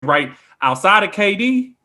right outside of KD,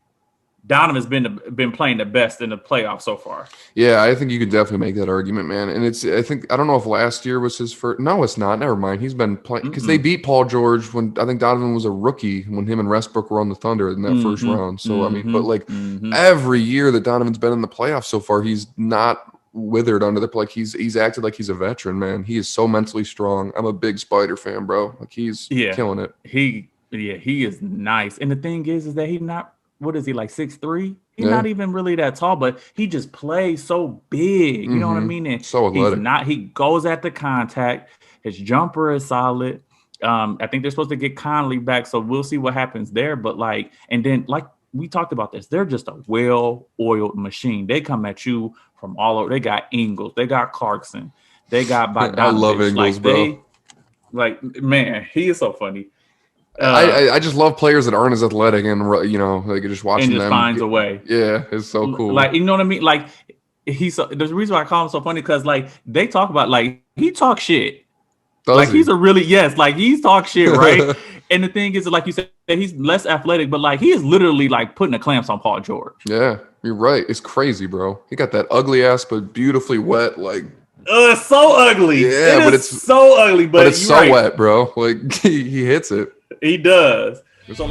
Donovan's been playing the best in the playoffs so far. Yeah, I think you could definitely make that argument, man. And I don't know if last year was his first. No, it's not. Never mind. He's been playing because they beat Paul George when I think Donovan was a rookie when him and Westbrook were on the Thunder in that first round. So I mean, but like every year that Donovan's been in the playoffs so far, he's not withered under the like he's acted like he's a veteran, man. He is so mentally strong. I'm a big Spider fan, bro. Like he's killing it. He is nice. And the thing is that he's not. What is he, like 6'3"? He's not even really that tall, but he just plays so big. You know what I mean? And so athletic. He goes at the contact. His jumper is solid. I think they're supposed to get Conley back, so we'll see what happens there. But and then we talked about this, they're just a well-oiled machine. They come at you from all over. They got Ingles, they got Clarkson, they got Bogdanovich. I love Ingles, bro. Man, he is so funny. I just love players that aren't as athletic and just watching them. And just finds a way. Yeah, it's so cool. You know what I mean? There's a reason why I call him so funny because they talk about he talks shit. He's he's talk shit, right? And the thing is, like you said, he's less athletic, but he is literally putting the clamps on Paul George. Yeah, you're right. It's crazy, bro. He got that ugly ass but beautifully wet it's so ugly. Yeah, but it's so ugly, but it's so wet, bro. He hits it. He does. So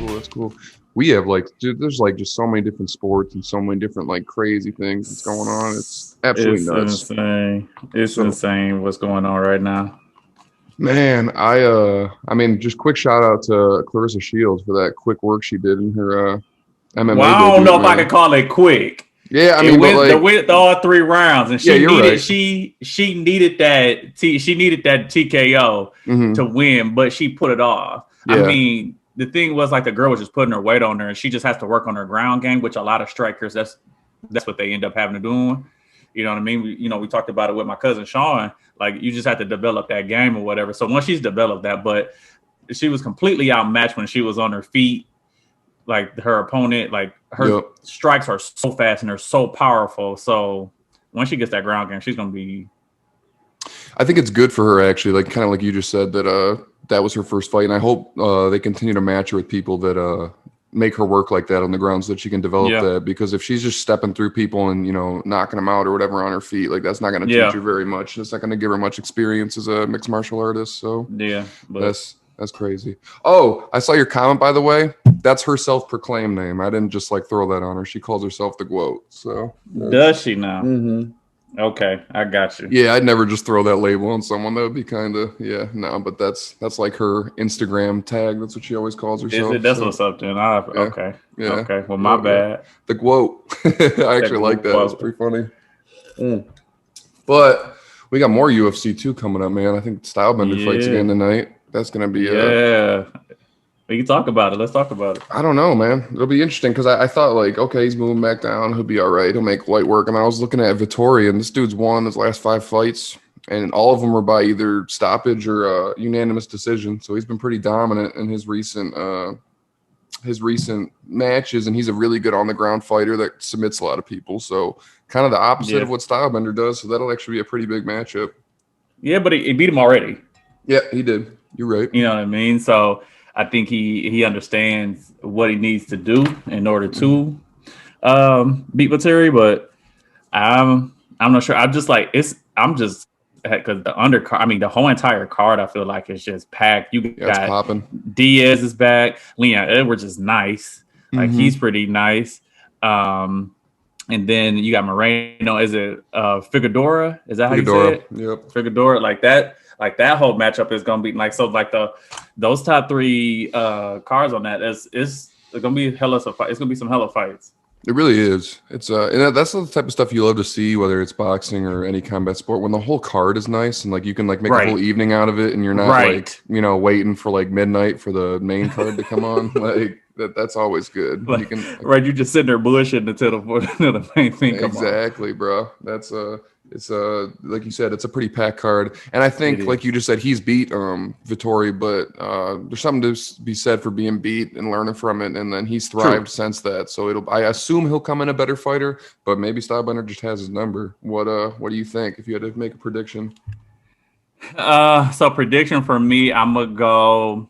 That's cool. We have there's just so many different sports and so many different crazy things that's going on. It's absolutely nuts. Insane. It's insane what's going on right now. Man, I mean, just quick shout out to Claressa Shields for that quick work she did in her MMA. Well, I don't know if I could call it quick. Yeah, I mean, it went all 3 rounds, and she needed right. she needed that TKO to win, but she put it off. Yeah. I mean, the thing was the girl was just putting her weight on her, and she just has to work on her ground game, which a lot of strikers that's what they end up having to do. You know what I mean? We talked about it with my cousin Sean. You just have to develop that game or whatever. So once she's developed that, but she was completely outmatched when she was on her feet. Her opponent, her strikes are so fast and they're so powerful. So once she gets that ground game, she's gonna be. I think it's good for her actually, kind of like you just said that was her first fight, and I hope they continue to match her with people that make her work like that on the ground so that she can develop that. Because if she's just stepping through people and knocking them out or whatever on her feet, that's not going to teach her very much. It's not going to give her much experience as a mixed martial artist. So that's crazy. Oh, I saw your comment, by the way. That's her self-proclaimed name. I didn't just throw that on her. She calls herself the GWOAT. So does she now? Mm-hmm. Okay, I got you. Yeah, I'd never just throw that label on someone. That would be kind of no. But that's her Instagram tag. That's what she always calls herself. Is it? That's what's up then. Okay. Yeah. Okay. Well, my bad. The GWOAT. I actually like that. It's pretty funny. But we got more UFC 2 coming up, man. I think Stylebender fights again tonight. That's gonna be we can talk about it. Let's talk about it. I don't know, man. It'll be interesting because I thought okay, he's moving back down. He'll be all right. He'll make light work. I mean, I was looking at Vittori, and this dude's won his last 5 fights, and all of them were by either stoppage or unanimous decision. So he's been pretty dominant in his recent matches, and he's a really good on the ground fighter that submits a lot of people. So kind of the opposite of what Stylebender does. So that'll actually be a pretty big matchup. Yeah, but he beat him already. Yeah, he did. You're right. You know what I mean? So I think he understands what he needs to do in order to beat Vittori, but I'm not sure. I'm just because the undercard, I mean, the whole entire card, I feel like it's just packed. You got popping. Diaz is back. Leon Edwards is nice. He's pretty nice. And then you got Moreno. Is it Figueroa? Is that how you say it? Yep. Figueroa, that whole matchup is gonna be those top 3 cards on that it's gonna be hella fight. It's gonna be some hella fights. It really is. It's and that's the type of stuff you love to see, whether it's boxing or any combat sport, when the whole card is nice and you can make a whole evening out of it, and you're not waiting for midnight for the main card to come on. That's always good. You can you just sitting there bullshitting until the main thing comes on. Exactly, bro. That's It's like you said, it's a pretty packed card, and I think like you just said, he's beat Vettori, but there's something to be said for being beat and learning from it, and then he's thrived since that. So I assume he'll come in a better fighter, but maybe Stylebender just has his number. What do you think if you had to make a prediction? So prediction for me, I'm gonna go.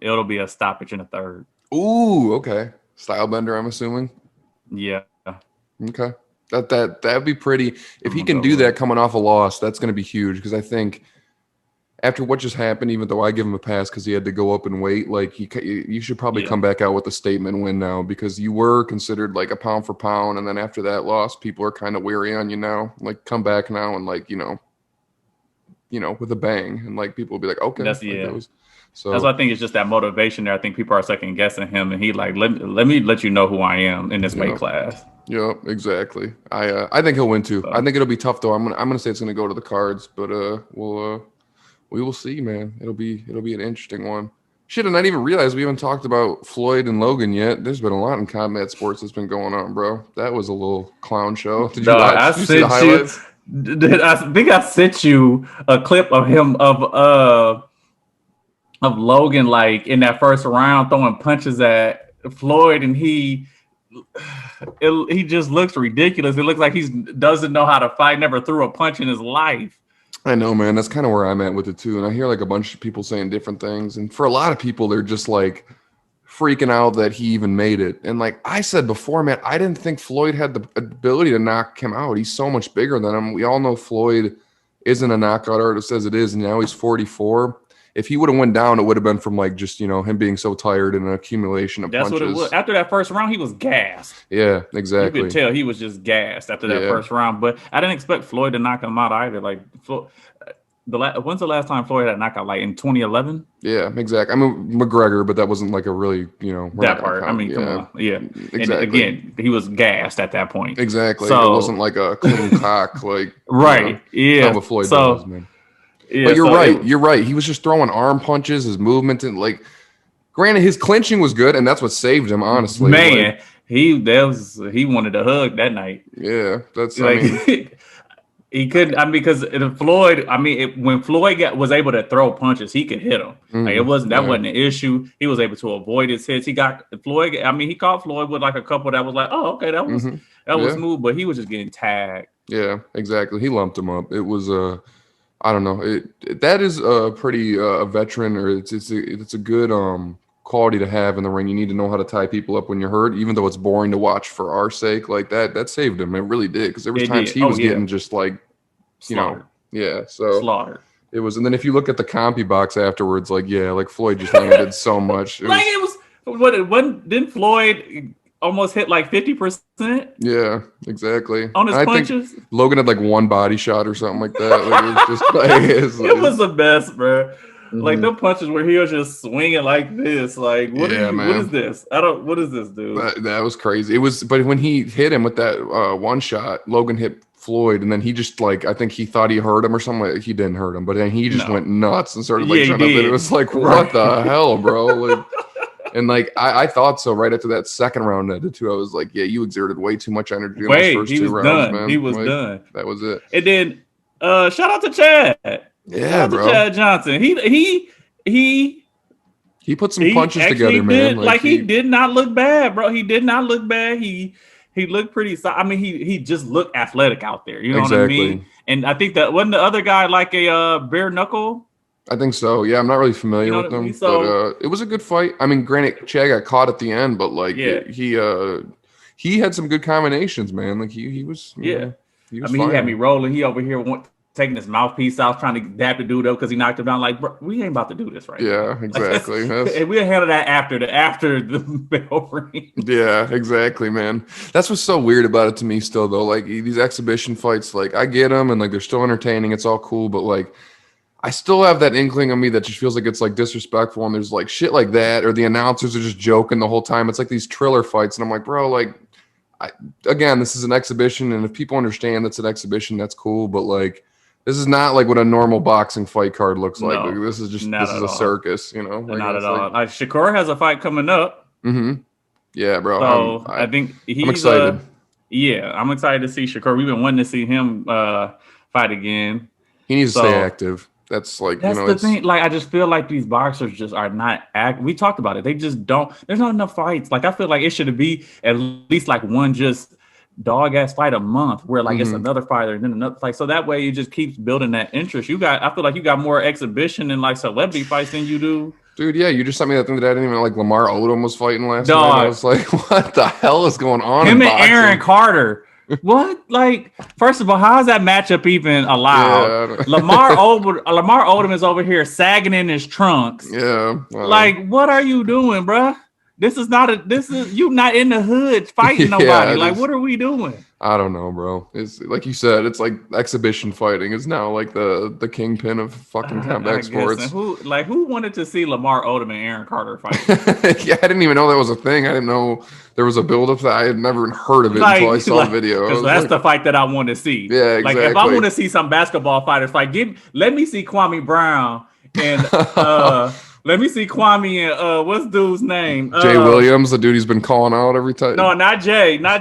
It'll be a stoppage in the third. Ooh, okay. Stylebender, I'm assuming. Yeah. Okay. That'd be pretty. If he can do that coming off a loss, that's going to be huge, because I think after what just happened, even though I give him a pass because he had to go up and wait, like you should probably come back out with a statement win now, because you were considered like a pound for pound, and then after that loss, people are kind of weary on you now. Like, come back now and like you know with a bang, and like people will be like, okay, so that's what I think is just that motivation there. I think people are second guessing him, and he like let me let you know who I am in this weight class. Yeah, exactly. I think he'll win too. I think it'll be tough though. I'm gonna say it's gonna go to the cards, but we will see, man. It'll be an interesting one. Shit, and I didn't even realize we haven't talked about Floyd and Logan yet. There's been a lot in combat sports that's been going on, bro. That was a little clown show. Did you see the highlights? I think I sent you a clip of him of Logan like in that first round throwing punches at Floyd, and he just looks ridiculous. It looks like he doesn't know how to fight, never threw a punch in his life. I know, man. That's kind of where I'm at with it too. And I hear like a bunch of people saying different things. And for a lot of people, they're just like freaking out that he even made it. And like I said before, man, I didn't think Floyd had the ability to knock him out. He's so much bigger than him. We all know Floyd isn't a knockout artist as it is, and now he's 44. If he would have went down, it would have been from like just, him being so tired and an accumulation of punches. That's what it was. After that first round, he was gassed. Yeah, exactly. You could tell he was just gassed after that first round. But I didn't expect Floyd to knock him out either. Like, when's the last time Floyd had a knockout? Like in 2011? Yeah, exactly. I mean, McGregor, but that wasn't like a really, that part. I mean, come on. Yeah. Exactly. And again, he was gassed at that point. Exactly. So, it wasn't like a clean cock. Like, right. Yeah. What Floyd does, man. Yeah, but you're right. You're right. He was just throwing arm punches, his movement, and like, granted, his clinching was good, and that's what saved him. Honestly, man, like, he wanted a hug that night. Yeah, that's like he couldn't. I mean, because Floyd. I mean, when Floyd was able to throw punches, he could hit them. Like it wasn't an issue. He was able to avoid his hits. He got Floyd. I mean, he caught Floyd with like a couple that was like, oh, okay, that was smooth, but he was just getting tagged. Yeah, exactly. He lumped him up. It was I don't know. That is a pretty a veteran, or it's a good quality to have in the ring. You need to know how to tie people up when you're hurt, even though it's boring to watch for our sake. Like that saved him. It really did, because there was times he was getting just like, slaughtered. So slaughtered. It was, and then if you look at the compy box afterwards, like like Floyd just landed so much. Didn't Floyd almost hit like 50%? Yeah, exactly. On his punches? Think Logan had like one body shot or something like that. Like, it was just like it was the best, bro. Like the punches where he was just swinging like this. Like, what is this? What is this, dude? That was crazy. It was, but when he hit him with that one shot, Logan hit Floyd, and then he just like, I think he thought he hurt him or something. Like, he didn't hurt him, but then he just went nuts and started like trying to hit. It was like, what the hell, bro? Like, and like I thought so right after that second round I did too. I was like, yeah, you exerted way too much energy in those first two rounds, man. He was done. That was it. And then shout out to Chad. Yeah, shout out bro. to Chad Johnson. He put some punches together, man. He did not look bad, bro. He did not look bad. He looked pretty. I mean, he just looked athletic out there. You know what I mean? And I think that wasn't the other guy like a bare knuckle. I think so. Yeah, I'm not really familiar with them, but it was a good fight. I mean, granted, Chad got caught at the end, but like he had some good combinations, man. Like he was. Yeah. He had me rolling. He over here taking his mouthpiece out, trying to dab the dude up because he knocked him down. Like, bro, we ain't about to do this right now. Yeah, exactly. And we'll handle that after the bell ring. Yeah, exactly, man. That's what's so weird about it to me still, though. Like, these exhibition fights, like, I get them, and, like, they're still entertaining. It's all cool, but, like, I still have that inkling of me that just feels like it's, like, disrespectful, and there's, like, shit like that, or the announcers are just joking the whole time. It's like these Triller fights, and I'm like, bro, like, again, this is an exhibition, and if people understand that's an exhibition, that's cool, but, like, this is not like what a normal boxing fight card looks like. Like, this is a circus, you know? Like, not at all. Shakur has a fight coming up. Mm-hmm. Yeah, bro. So I think I'm excited. Yeah, I'm excited to see Shakur. We've been wanting to see him fight again. He needs to stay active. That's like, that's the thing. Like, I just feel like these boxers just are not active. We talked about it. They just don't. There's not enough fights. Like, I feel like it should be at least like one just dog ass fight a month where like it's another fighter and then another fight. So that way it just keeps building that interest. I feel like you got more exhibition and like celebrity fights than you do. Dude, yeah, you just sent me that thing that I didn't even like. Lamar Odom was fighting last night. I was like, what the hell is going on? Him and Aaron Carter. What? Like, first of all, how is that matchup even allowed? Yeah. Lamar Odom is over here sagging in his trunks. Yeah. Like, what are you doing, bruh? This is you not in the hood fighting nobody. Like, what are we doing? I don't know, bro. It's like you said, it's like exhibition fighting is now like the kingpin of fucking combat sports. Who wanted to see Lamar Odom and Aaron Carter fight? Yeah, I didn't even know that was a thing. I didn't know there was a build-up that I had never heard of it until I saw the video. Because that's the fight that I want to see. Yeah, exactly. Like, if I want to see some basketball fighters fight, let me see Kwame Brown and let me see Kwame and what's dude's name? Jay Williams, the dude he's been calling out every time. No, not Jay. No,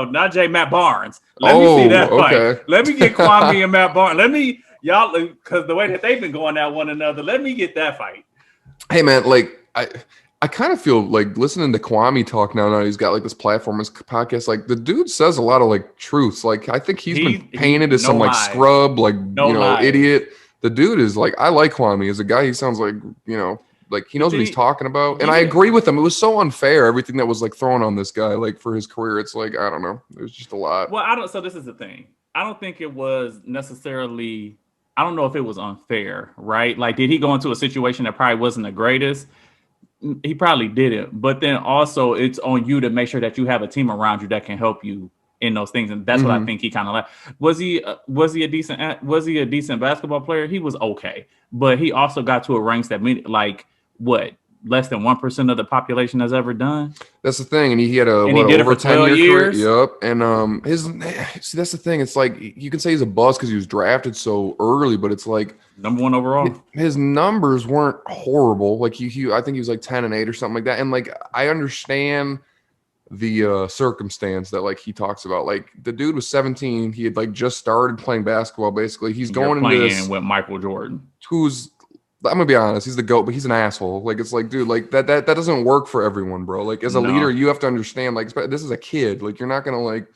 not Jay. Matt Barnes. Let me see that fight. Let me get Kwame and Matt Barnes. Y'all, because the way that they've been going at one another, let me get that fight. Hey man, like I kind of feel like listening to Kwame talk now he's got like this platform, his podcast. Like the dude says a lot of like truths. Like I think he's been painted as some like scrub, like idiot. The dude is like, I like Kwame as a guy. He sounds like, like he knows what he's talking about. And I agree with him. It was so unfair, everything that was like thrown on this guy, like for his career. It's like, I don't know. It was just a lot. Well, so this is the thing. I don't think it was necessarily, I don't know if it was unfair, right? Like, did he go into a situation that probably wasn't the greatest? He probably didn't. But then also it's on you to make sure that you have a team around you that can help you in those things, and that's what I think he kind of like. Was he a decent basketball player? He was okay, but he also got to a ranks that less than 1% of the population has ever done. That's the thing, and he had over 10 years. Yep, and that's the thing. It's like you can say he's a bust because he was drafted so early, but it's like number 1 overall. His numbers weren't horrible. Like I think he was like 10-8 or something like that. And like I understand the circumstance that like he talks about. Like the dude was 17. He had like just started playing basketball. Basically, he's going into this with Michael Jordan, who's, I'm gonna be honest, he's the GOAT, but he's an asshole. Like it's like, dude, like that doesn't work for everyone, bro. Like as a leader, you have to understand. Like this is a kid. Like you're not gonna like.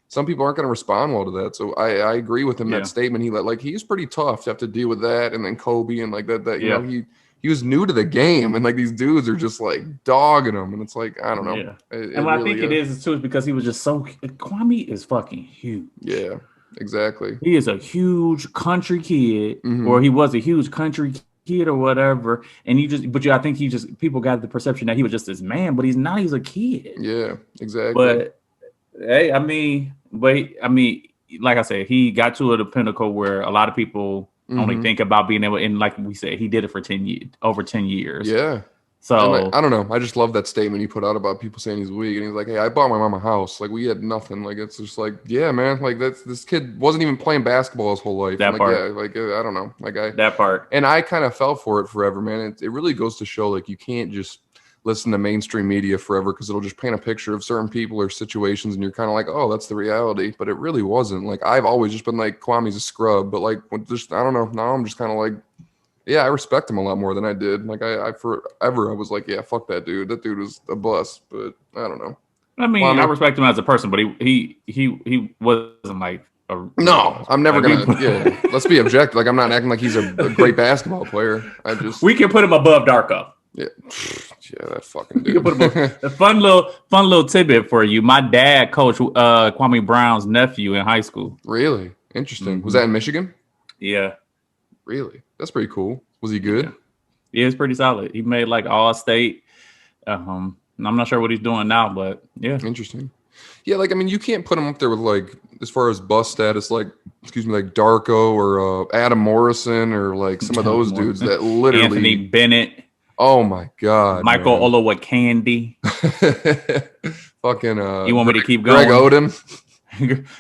Some people aren't gonna respond well to that. So I agree with him that statement. He's pretty tough to have to deal with that, and then Kobe and like that. You know he was new to the game, and like these dudes are just like dogging him, and it's like I don't know. Yeah. And what really, I think it is too is because he was just so. Kwame is fucking huge. Yeah, exactly. He is a huge country kid, or he was a huge country kid, or whatever. And I think people got the perception that he was just this man, but he's not. He's a kid. Yeah, exactly. But hey, I mean, like I said, he got to the pinnacle where a lot of people only think about being able, and like we said, he did it for over 10 years. Yeah. So I don't know. I just love that statement he put out about people saying he's weak, and he's like, "Hey, I bought my mom a house. Like we had nothing. Like it's just like, yeah, man. Like this kid wasn't even playing basketball his whole life. That part. Yeah, like I don't know. Like that part. And I kind of fell for it forever, man. It really goes to show like you can't just listen to mainstream media forever because it'll just paint a picture of certain people or situations, and you're kind of like, oh, that's the reality. But it really wasn't. Like I've always just been like, Kwame's a scrub, but like just I don't know. Now I'm just kind of like, yeah, I respect him a lot more than I did. Like I forever I was like, yeah, fuck that dude. That dude was a bust. But I don't know. I mean, I respect him as a person, but he wasn't like a. No, I'm never gonna. Yeah, let's be objective. Like I'm not acting like he's a great basketball player. We can put him above Darko. Yeah, that fucking dude. A fun little tidbit for you. My dad coached Kwame Brown's nephew in high school. Really interesting. Was that in Michigan? Yeah. Really, that's pretty cool. Was he good? Yeah, it's pretty solid. He made like All-State. I'm not sure what he's doing now, but yeah, interesting. Yeah, like I mean, you can't put him up there with like as far as bust status, like like Darko or Adam Morrison or like some of those dudes that literally Anthony Bennett. Oh my God, Michael Olowokandi. Fucking you want me to keep going? Greg Oden.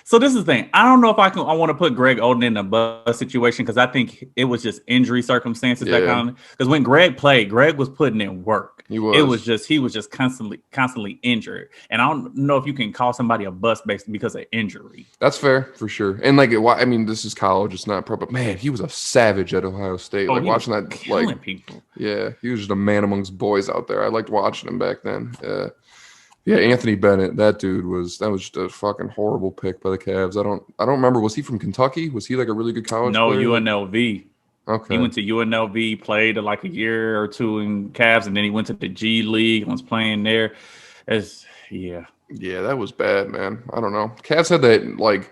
So this is the thing. I don't know if I want to put Greg Oden in a bust situation because I think it was just injury circumstances that kind of. Because when Greg played, Greg was putting in work. He was just constantly injured, and I don't know if you can call somebody a bust based because of injury. That's fair for sure. And like, I mean, this is college; it's not pro. But man, he was a savage at Ohio State. Like watching that, killing people. Yeah, he was just a man amongst boys out there. I liked watching him back then. Yeah, Anthony Bennett, that dude was just a fucking horrible pick by the Cavs. I don't remember. Was he from Kentucky? Was he like a really good college player? No, UNLV. Okay. He went to UNLV, played like a year or two in Cavs, and then he went to the G League and was playing there. Yeah, that was bad, man. I don't know. Cavs had that like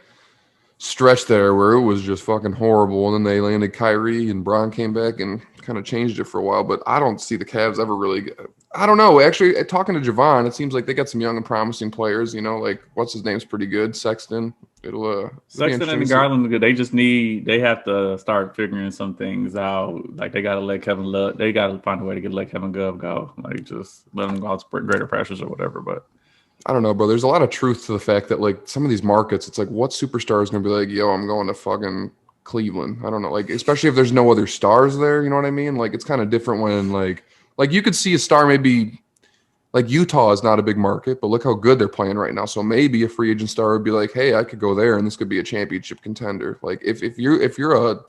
stretch there where it was just fucking horrible, and then they landed Kyrie, and Bron came back and kind of changed it for a while. But I don't see the Cavs ever really. I don't know. Actually, talking to Javon, it seems like they got some young and promising players. You know, like what's his name's pretty good, Sexton. Sexton and Garland, they have to start figuring some things out. Like they got to let Kevin Love. They got to find a way to let Kevin Love go. Like just let him go out to greater pressures or whatever. But I don't know, bro. There's a lot of truth to the fact that like some of these markets, it's like what superstar is going to be like, yo, I'm going to fucking Cleveland. I don't know, like especially if there's no other stars there. You know what I mean? Like it's kind of different when like you could see a star maybe like Utah is not a big market, but look how good they're playing right now. So maybe a free agent star would be like, hey, I could go there and this could be a championship contender. Like if you're a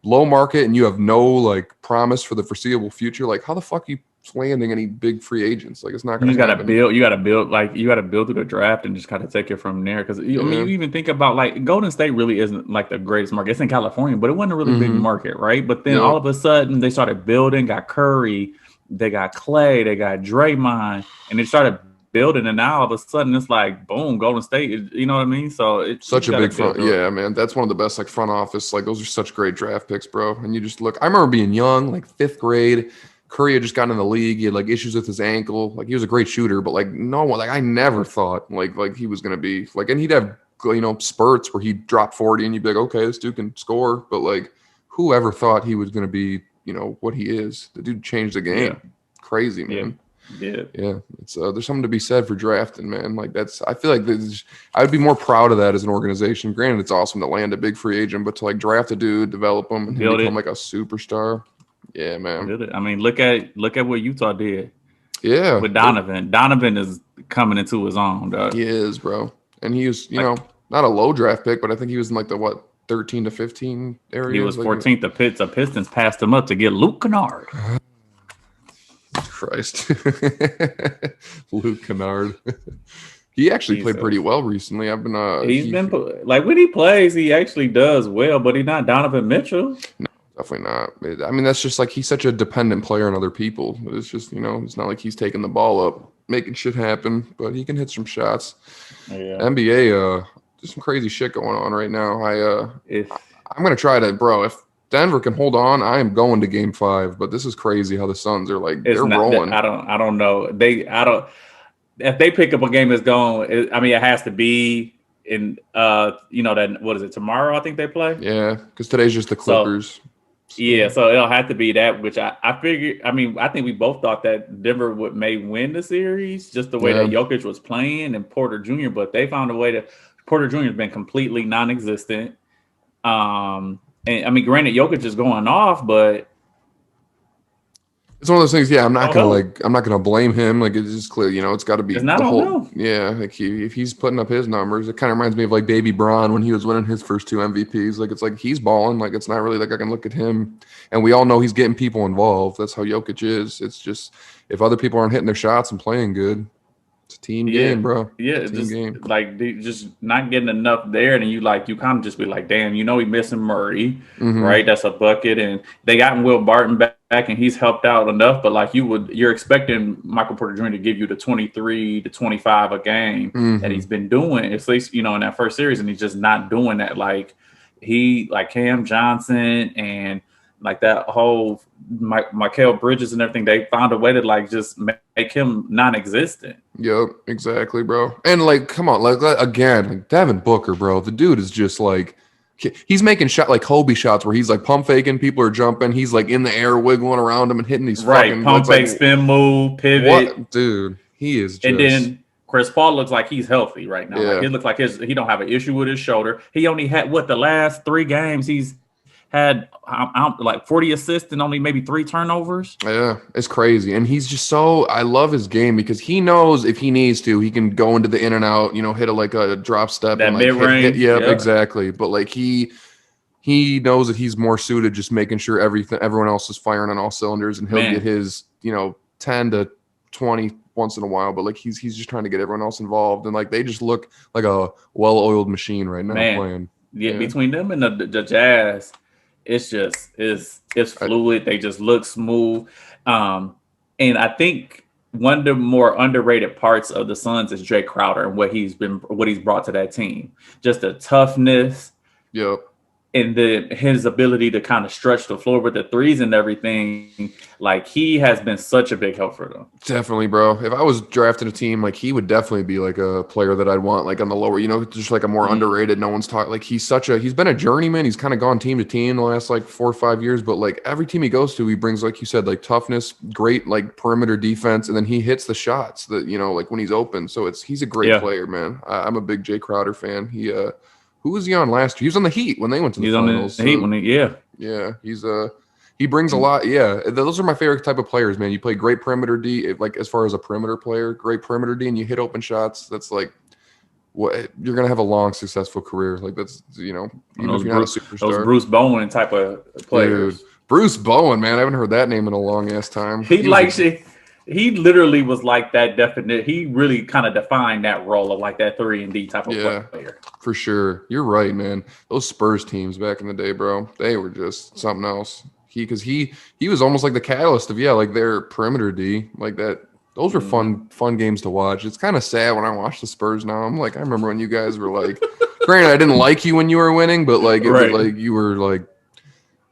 low market and you have no like promise for the foreseeable future, like how the fuck are you landing any big free agents? Like it's not going to happen. You got to build through the draft and just kind of take it from there. Because I mean, you even think about like Golden State really isn't like the greatest market. It's in California, but it wasn't a really big market, right? But then all of a sudden they started building, got Curry. They got Clay, they got Draymond, and they started building, and now all of a sudden it's like boom, Golden State. You know what I mean? So it's such a big front. Yeah, man, that's one of the best like front office. Like those are such great draft picks, bro. And you just look. I remember being young, like 5th grade. Curry had just gotten in the league. He had like issues with his ankle. Like he was a great shooter, but like no one. Like I never thought like he was gonna be like. And he'd have spurts where he'd drop 40, and you'd be like, okay, this dude can score. But like, whoever thought he was gonna be? What he is. The dude changed the game. Yeah. Crazy, man. Yeah. It's there's something to be said for drafting, man. Like I feel like I would be more proud of that as an organization. Granted, it's awesome to land a big free agent, but to like draft a dude, develop him, and become like a superstar. Yeah, man. I mean, look at what Utah did. Yeah. With Donovan. Donovan is coming into his own, dog. He is, bro. And he was, not a low draft pick, but I think he was in like the 13 to 15 area. He was 14th. The Pistons passed him up to get Luke Kennard. Christ. Luke Kennard. He actually played pretty well recently. I've been he's been like when he plays, he actually does well, but he's not Donovan Mitchell. No, definitely not. I mean, that's just like he's such a dependent player on other people. It's just, it's not like he's taking the ball up, making shit happen, but he can hit some shots. Yeah. NBA, there's some crazy shit going on right now. I'm gonna try to, bro. If Denver can hold on, I am going to Game 5. But this is crazy how the Suns are like they're rolling. I don't know. If they pick up a game that's going, it has to be in that what is it tomorrow? I think they play. Yeah, because today's just the Clippers. So it'll have to be that, which I figure. I mean, I think we both thought that Denver may win the series just the way that Jokic was playing and Porter Jr. But they found a way to. Porter Jr. has been completely non-existent. And I mean, granted, Jokic is going off, but it's one of those things. Yeah, I'm not gonna blame him. Like it's just clear, it's got to be the whole. Yeah, like if he's putting up his numbers, it kind of reminds me of like Baby Bron when he was winning his first 2 MVPs. Like it's like he's balling. Like it's not really like I can look at him, and we all know he's getting people involved. That's how Jokic is. It's just if other people aren't hitting their shots and playing good. It's a team game, bro. Yeah, just game. Like just not getting enough there, and you kind of just be like, damn, he missing Murray, right? That's a bucket, and they gotten Will Barton back, and he's helped out enough. But like you're expecting Michael Porter Jr. to give you the 23 to 25 a game that he's been doing, at least in that first series, and he's just not doing that. Like Cam Johnson and like that whole Mikal Bridges and everything, they found a way to like just make him non-existent. Yep, exactly, bro. And like, come on, like again, like Devin Booker, bro. The dude is just like he's making Kobe shots where he's like pump faking, people are jumping, he's like in the air wiggling around him and hitting these fucking pump fake, spin move, pivot. What, dude? He is just. And then Chris Paul looks like he's healthy right now. Like, it looks like he don't have an issue with his shoulder. He only had the last 3 games he's had like 40 assists and only maybe 3 turnovers. Yeah, it's crazy. And he's just I love his game because he knows if he needs to, he can go into the in and out, hit a drop step. That and like mid-range. Yeah, exactly. But like he knows that he's more suited just making sure everyone else is firing on all cylinders, and he'll get his, 10 to 20 once in a while. But like he's just trying to get everyone else involved. And like they just look like a well-oiled machine right now playing. Yeah, between them and the Jazz, it's just it's fluid. They just look smooth. And I think one of the more underrated parts of the Suns is Jay Crowder and what he's brought to that team. Just the toughness. Yep. And his ability to kind of stretch the floor with the threes and everything, like he has been such a big help for them. Definitely, bro. If I was drafting a team, like he would definitely be like a player that I'd want, like on the lower, just like a more underrated. No one's talking. Like he's been a journeyman. He's kind of gone team to team the last like 4 or 5 years, but like every team he goes to, he brings, like you said, like toughness, great like perimeter defense, and then he hits the shots that like when he's open. So he's a great player, man. I'm a big Jay Crowder fan. Who was he on last year? He was on the Heat when they went to the finals. On the Heat when he brings a lot. Yeah, those are my favorite type of players, man. You play great perimeter D, like as far as a perimeter player, great perimeter D, and you hit open shots. That's like what you're gonna have a long, successful career. Like that's even if you're not a superstar. Those Bruce Bowen type of players. Dude, Bruce Bowen, man, I haven't heard that name in a long ass time. He literally was like that definite. He really kind of defined that role of like that 3-and-D type of player. For sure. You're right, man. Those Spurs teams back in the day, bro, they were just something else. He was almost like the catalyst of like their perimeter D, like that. Those were fun games to watch. It's kind of sad when I watch the Spurs now. I'm like, I remember when you guys were like, granted, I didn't like you when you were winning, but like it was like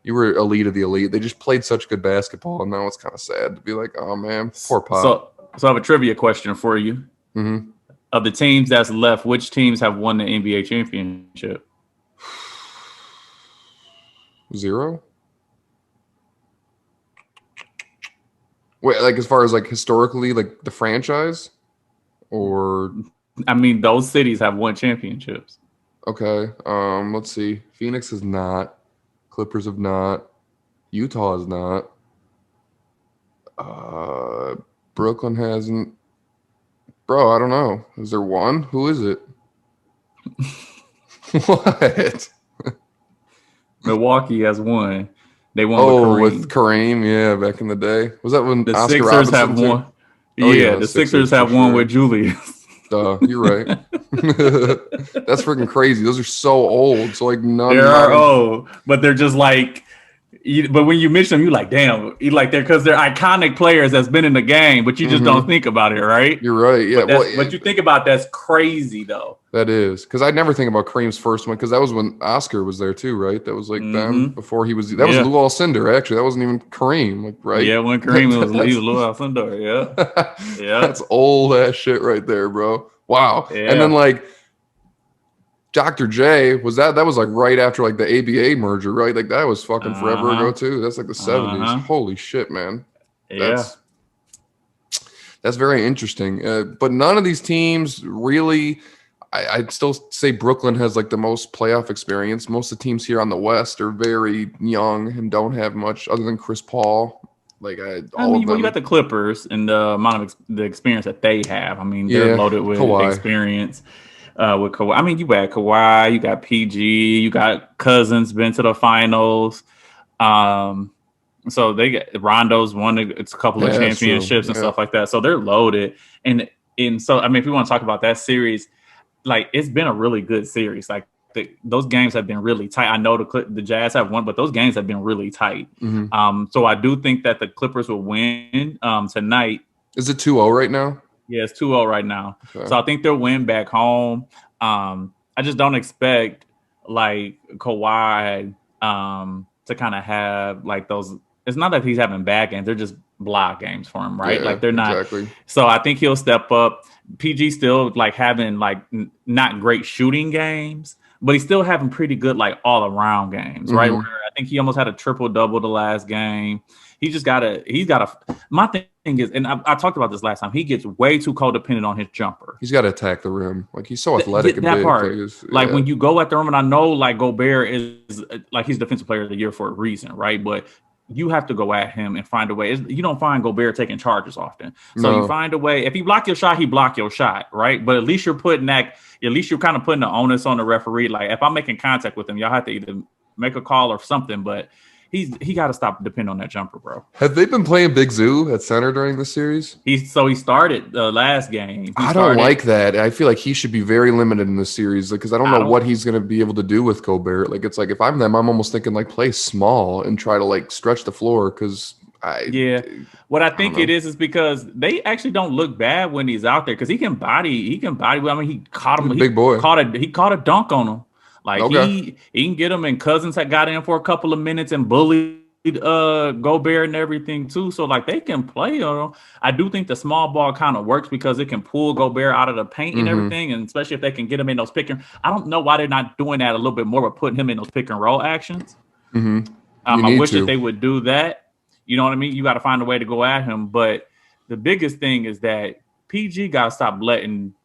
you were elite of the elite. They just played such good basketball, and now it's kind of sad to be like, oh man, poor Pop. So I have a trivia question for you. Mm-hmm. Of the teams that's left, which teams have won the NBA championship? 0. Wait, like as far as like historically, like the franchise, or I mean, those cities have won championships. Okay. Let's see. Phoenix has not. Clippers have not. Utah has not. Brooklyn hasn't. Bro, I don't know. Is there one? Who is it? What? Milwaukee has won. They won with Kareem. Yeah, back in the day. Was that when the Oscar Sixers Robertson have won? The Sixers have won with Julius. You're right. That's freaking crazy. Those are so old. So like none. They are old, but they're just like. But when you mention them, you're like, damn, because they're iconic players that's been in the game, but you just don't think about it, right? You're right. Yeah. But you think about that's crazy though. That is because I never think about Kareem's first one because that was when Oscar was there too, right? That was like them before he was. That was Lou Alcindor actually. That wasn't even Kareem, like right? Yeah, when Kareem was Lou Alcindor. Yeah, yeah. That's old ass shit right there, bro. Wow. Yeah. And then like. Dr. J was that was like right after like the ABA merger, right? Like that was fucking forever ago too. That's like the 70s. Holy shit, man. Yeah. That's very interesting. But none of these teams really, I'd still say Brooklyn has like the most playoff experience. Most of the teams here on the West are very young and don't have much other than Chris Paul. Like all of them. You got the Clippers and the amount of the experience that they have. I mean, they're loaded with experience. With Kawhi, I mean, you got Kawhi, you got PG, you got Cousins been to the finals. So they get Rondo's won a couple of championships and stuff like that. So they're loaded. And so I mean, if we want to talk about that series, like it's been a really good series. Like those games have been really tight. I know the Jazz have won, but those games have been really tight. Mm-hmm. So I do think that the Clippers will win tonight. Is it 2-0 right now? Yeah, it's 2-0 right now. Okay. So I think they'll win back home. I just don't expect like Kawhi to kind of have like those. It's not that he's having bad games; they're just block games for him, right? Yeah, like they're not. Exactly. So I think he'll step up. PG still like having like not great shooting games, but he's still having pretty good like all around games, right? Where I think he almost had a triple double the last game. He's got to. My thing is, and I talked about this last time, he gets way too codependent on his jumper. He's got to attack the rim. Like, he's so athletic and that big. Part. Like when you go at the rim, and I know like Gobert is like he's defensive player of the year for a reason, right? But you have to go at him and find a way. You don't find Gobert taking charges often. So you find a way. If he block your shot, he block your shot, right? But at least you're putting that, at least you're kind of putting the onus on the referee. Like if I'm making contact with him, y'all have to either make a call or something, but he got to stop depending on that jumper, bro. Have they been playing Big Zoo at center during the series? He started the last game. I don't like that. I feel like he should be very limited in this series because I don't know what he's going to be able to do with Gobert. Like it's like if I'm them, I'm almost thinking like play small and try to like stretch the floor because what I think it is because they actually don't look bad when he's out there because he can body. I mean, he caught him. Big boy. He caught a dunk on him. Like he can get him, and Cousins had got in for a couple of minutes and bullied Gobert and everything too. So like they can play on him. I do think the small ball kind of works because it can pull Gobert out of the paint and everything, and especially if they can get him in those I don't know why they're not doing that a little bit more, but putting him in those pick and roll actions. I wish that they would do that. You know what I mean? You got to find a way to go at him. But the biggest thing is that PG got to stop letting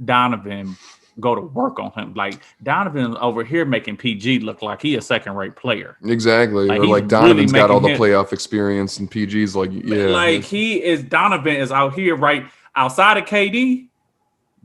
Donovan go to work on him. Like Donovan over here making PG look like he a second-rate player. Exactly. Like Donovan's really got all the playoff experience and PG's like, Like Donovan is out here right outside of KD.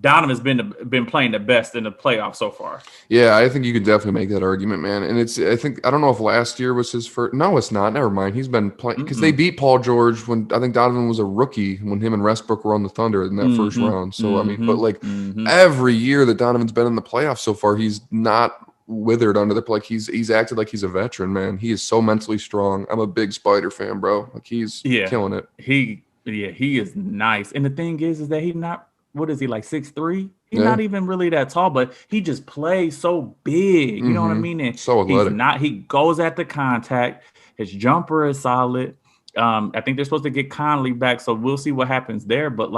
Donovan's been playing the best in the playoffs so far. Yeah, I think you could definitely make that argument, man. And I don't know if last year was his first. No, it's not. Never mind. He's been playing because they beat Paul George when I think Donovan was a rookie when him and Westbrook were on the Thunder in that first round. So I mean, but like every year that Donovan's been in the playoffs so far, he's not withered under the like he's acted like he's a veteran, man. He is so mentally strong. I'm a big Spider fan, bro. Like he's killing it. He is nice. And the thing is that he's not. What is he, like 6'3"? He's not even really that tall, but he just plays so big. You know what I mean? And so athletic. He goes at the contact. His jumper is solid. I think they're supposed to get Conley back, so we'll see what happens there. But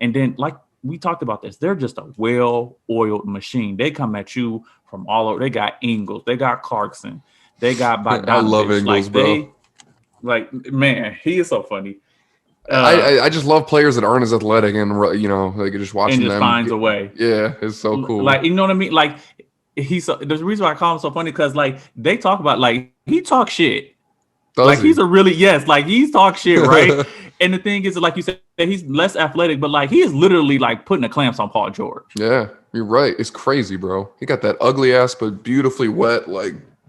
and then we talked about this, they're just a well-oiled machine. They come at you from all over. They got Ingles, they got Clarkson, they got Bogdanovich. I love Ingles, bro. Man, he is so funny. I just love players that aren't as athletic and just watching them. And just finds a way. Yeah, it's so cool. Like, you know what I mean? Like there's a reason why I call him so funny because like they talk about he talks shit. He's he's talk shit, right? And the thing is, like you said, he's less athletic, but like he is literally like putting the clamps on Paul George. Yeah, you're right. It's crazy, bro. He got that ugly ass but beautifully wet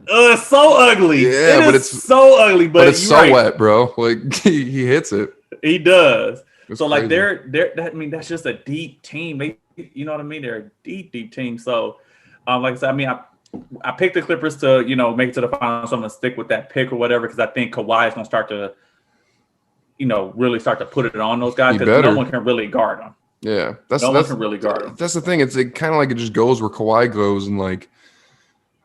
it's so ugly. Yeah, but it's so ugly, but it's so wet, bro. Like he hits it. He does. It's so crazy. Like that's just a deep team. You know what I mean? They're a deep team. So like I said, I mean I picked the Clippers to, make it to the finals. So I'm gonna stick with that pick or whatever because I think Kawhi is gonna start to, really start to put it on those guys because no one can really guard them. Yeah. No one can really guard them. That's the thing. It's kind of like it just goes where Kawhi goes and like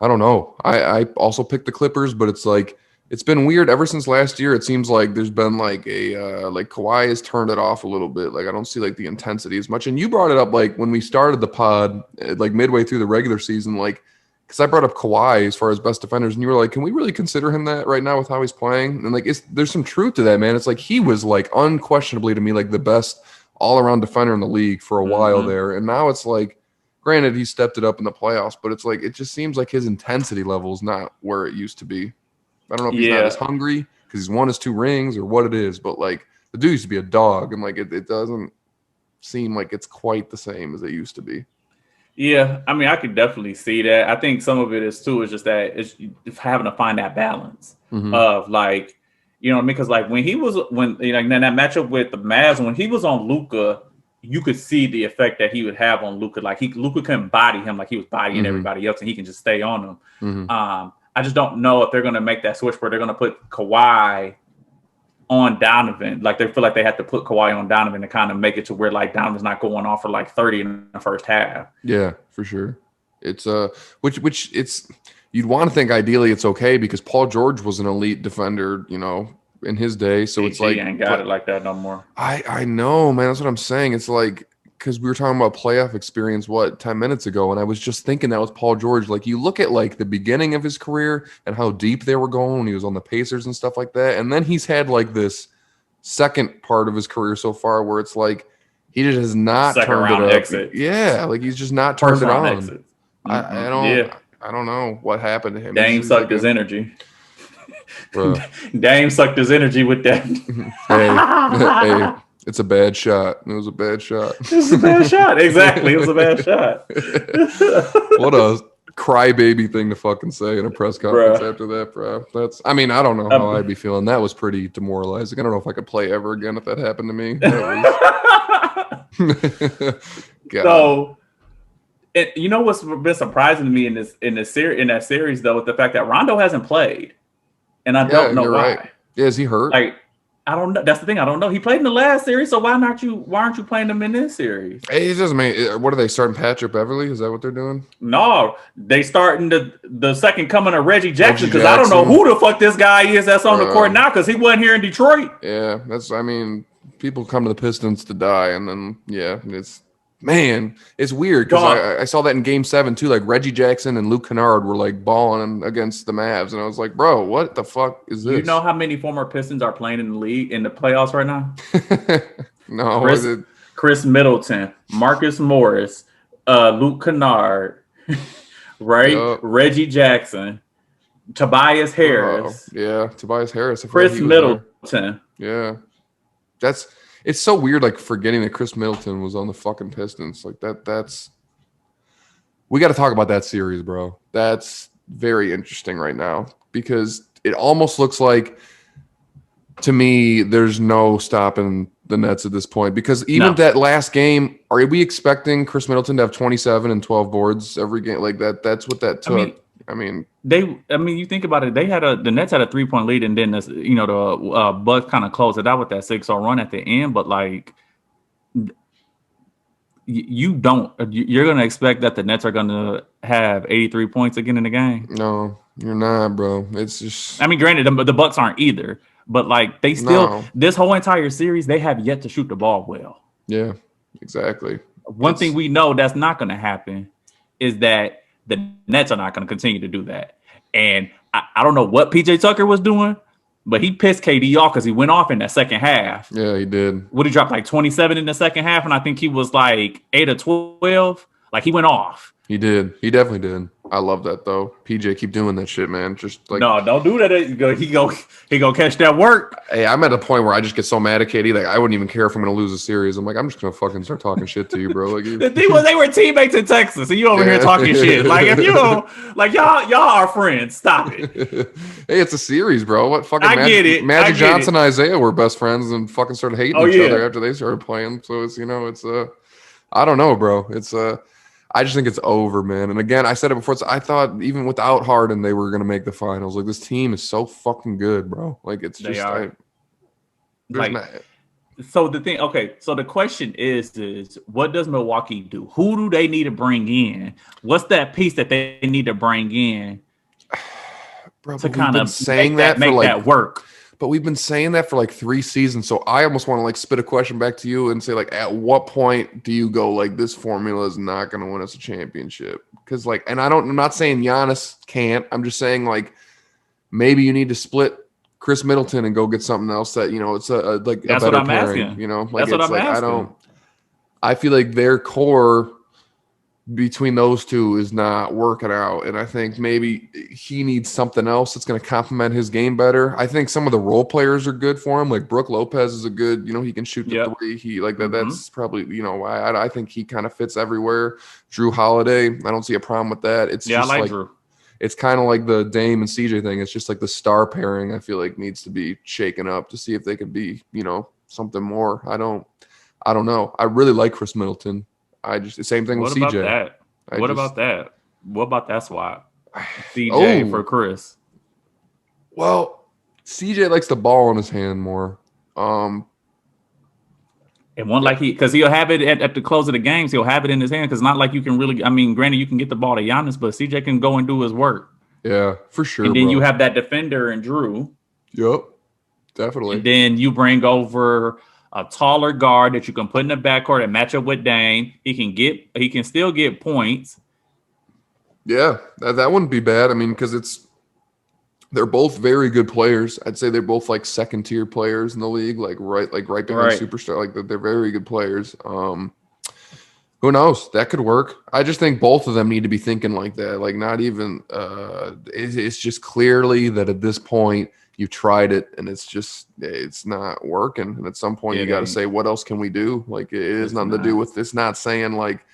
I don't know. I also picked the Clippers, but it's like it's been weird ever since last year. It seems like there's been like Kawhi has turned it off a little bit. Like I don't see like the intensity as much. And you brought it up like when we started the pod, like midway through the regular season, like because I brought up Kawhi as far as best defenders, and you were like, can we really consider him that right now with how he's playing? And like there's some truth to that, man. It's like he was like unquestionably to me like the best all-around defender in the league for a while there, and now it's like. Granted, he stepped it up in the playoffs, but it's like it just seems like his intensity level is not where it used to be. I don't know if he's not as hungry because he's won his 2 rings or what it is, but like the dude used to be a dog, and like it doesn't seem like it's quite the same as it used to be. Yeah, I mean, I could definitely see that. I think some of it is just that it's having to find that balance of like, you know what I mean? Because like when in that matchup with the Mavs, when he was on Luka. You could see the effect that he would have on Luka. Like Luka couldn't body him like he was bodying everybody else, and he can just stay on him. I just don't know if they're going to make that switch where they're going to put Kawhi on Donovan. Like they feel like they have to put Kawhi on Donovan to kind of make it to where like Donovan's not going off for like 30 in the first half. Yeah, for sure. It's which it's you'd want to think ideally it's okay because Paul George was an elite defender, in his day. So it's like ain't got it like that no more. I know, man. That's what I'm saying. It's like because we were talking about playoff experience 10 minutes ago, and I was just thinking that with Paul George. Like you look at like the beginning of his career and how deep they were going when he was on the Pacers and stuff like that, and then he's had like this second part of his career so far where it's like he just has not Second turned round it up. exit. Yeah, like he's just not turned First it round on. exit. I don't know what happened to him. Dame sucked his energy. Bro. Dame sucked his energy with that. hey, it's a bad shot. It was a bad shot. It was a bad shot. Exactly. It was a bad shot. What a crybaby thing to fucking say in a press conference after that, bro. I don't know how I'd be feeling. That was pretty demoralizing. I don't know if I could play ever again if that happened to me. God. So, you know what's been surprising to me in that series though, with the fact that Rondo hasn't played, and I don't know why. Right. Yeah, is he hurt? Like, I don't know. That's the thing. I don't know. He played in the last series, so why aren't you playing him in this series? He doesn't mean. What are they starting? Patrick Beverly? Is that what they're doing? No, they starting the second coming of Reggie Jackson because I don't know who the fuck this guy is that's on the court now because he wasn't here in Detroit. Yeah, people come to the Pistons to die, and then it's weird because I saw that in Game 7 too. Like Reggie Jackson and Luke Kennard were like balling against the Mavs, and I was like, bro, what the fuck is this? You know how many former Pistons are playing in the league in the playoffs right now? No, Chris Middleton, Marcus Morris, Luke Kennard, right? Yep. Reggie Jackson, Tobias Harris. Tobias Harris. Chris Middleton. Yeah, it's so weird, like forgetting that Chris Middleton was on the fucking Pistons. Like we got to talk about that series, bro. That's very interesting right now because it almost looks like, to me, there's no stopping the Nets at this point. Because even that last game, are we expecting Chris Middleton to have 27 and 12 boards every game? Like that's what that took. You think about it. The Nets had a 3-point lead, and then the Bucks kind of closed it out with that 6-0 run at the end. But like, you're gonna expect that the Nets are gonna have 83 points again in the game. No, you're not, bro. It's just. Granted, the Bucks aren't either, but like they still this whole entire series they have yet to shoot the ball well. Yeah, exactly. One thing we know that's not going to happen is that the Nets are not going to continue to do that. And I don't know what PJ Tucker was doing, but he pissed KD off because he went off in that second half. Yeah, he did. Would he drop like 27 in the second half? And I think he was like 8 or 12. Like he went off. He did. He definitely did. I love that though. PJ, keep doing that shit, man. Just like no, don't do that. He go catch that work. Hey, I'm at a point where I just get so mad at KD. Like I wouldn't even care if I'm gonna lose a series. I'm like, I'm just gonna fucking start talking shit to you, bro. Like the thing was, they were teammates in Texas, and you over here talking shit. Like if you like y'all are friends. Stop it. Hey, it's a series, bro. What fucking? Magic Johnson and Isaiah were best friends and fucking started hating each other after they started playing. So it's I don't know, bro. It's I just think it's over, man. And again, I said it before. I thought even without Harden, they were going to make the finals. Like, this team is so fucking good, bro. Like, it's just so the thing, okay. So the question is what does Milwaukee do? Who do they need to bring in? What's that piece that they need to bring in bro, to kind of make that work? But we've been saying that for like 3 seasons. So I almost want to like spit a question back to you and say, like, at what point do you go like this formula is not going to win us a championship? Because like, and I'm not saying Giannis can't. I'm just saying like maybe you need to split Chris Middleton and go get something else that it's a that's better what I'm pairing. Asking. Like that's what I'm asking. I feel like their core between those two is not working out, and I think maybe he needs something else that's going to complement his game better. I think some of the role players are good for him. Like Brook Lopez is a good, he can shoot the three. He like that. That's probably why I think he kind of fits everywhere. Drew Holiday, I don't see a problem with that. It's just like Drew. It's kind of like the Dame and CJ thing. It's just like the star pairing. I feel like needs to be shaken up to see if they could be something more. I don't know. I really like Chris Middleton. Same thing with CJ. What about that? What about that swap? CJ for Chris. Well, CJ likes the ball in his hand more. And because he'll have it at the close of the games, he'll have it in his hand because not like you can really. Granted, you can get the ball to Giannis, but CJ can go and do his work. Yeah, for sure. And then you have that defender in Drew. Yep, definitely. And then you bring over a taller guard that you can put in the backcourt and match up with Dame. He can still get points. Yeah, that wouldn't be bad. Because it's They're both very good players. I'd say they're both like second tier players in the league, like right behind superstar. Like they're very good players. Who knows? That could work. I just think both of them need to be thinking like that. Like not even. It's just clearly that at this point you've tried it and it's not working. And at some point you got to say, what else can we do? Like it has nothing to do with this. Not saying like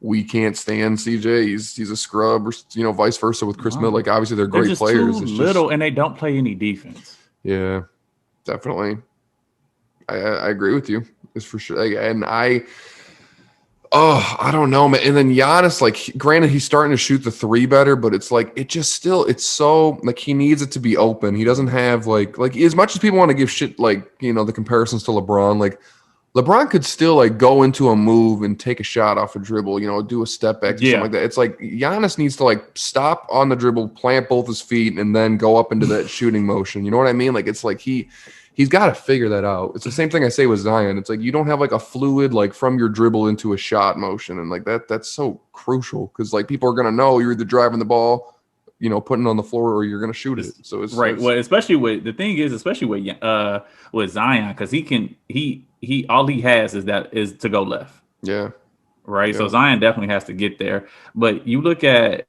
we can't stand CJ. He's a scrub, or vice versa with Chris Miller. Like obviously they're great players. Too little, and they don't play any defense. Yeah, definitely. I agree with you. It's for sure. And I don't know, man. And then Giannis, like, granted, he's starting to shoot the three better, but it's like it's so like he needs it to be open. He doesn't have like as much as people want to give shit like the comparisons to LeBron, like. LeBron could still like go into a move and take a shot off a dribble, do a step back, something like that. It's like Giannis needs to like stop on the dribble, plant both his feet, and then go up into that shooting motion. You know what I mean? Like it's like he's got to figure that out. It's the same thing I say with Zion. It's like you don't have like a fluid like from your dribble into a shot motion, and like that's so crucial because like people are gonna know you're either driving the ball, putting it on the floor, or you're gonna shoot it. So it's right. Well, especially with Zion, because he all he has is to go left. Yeah. Right. Yeah. So Zion definitely has to get there. But you look at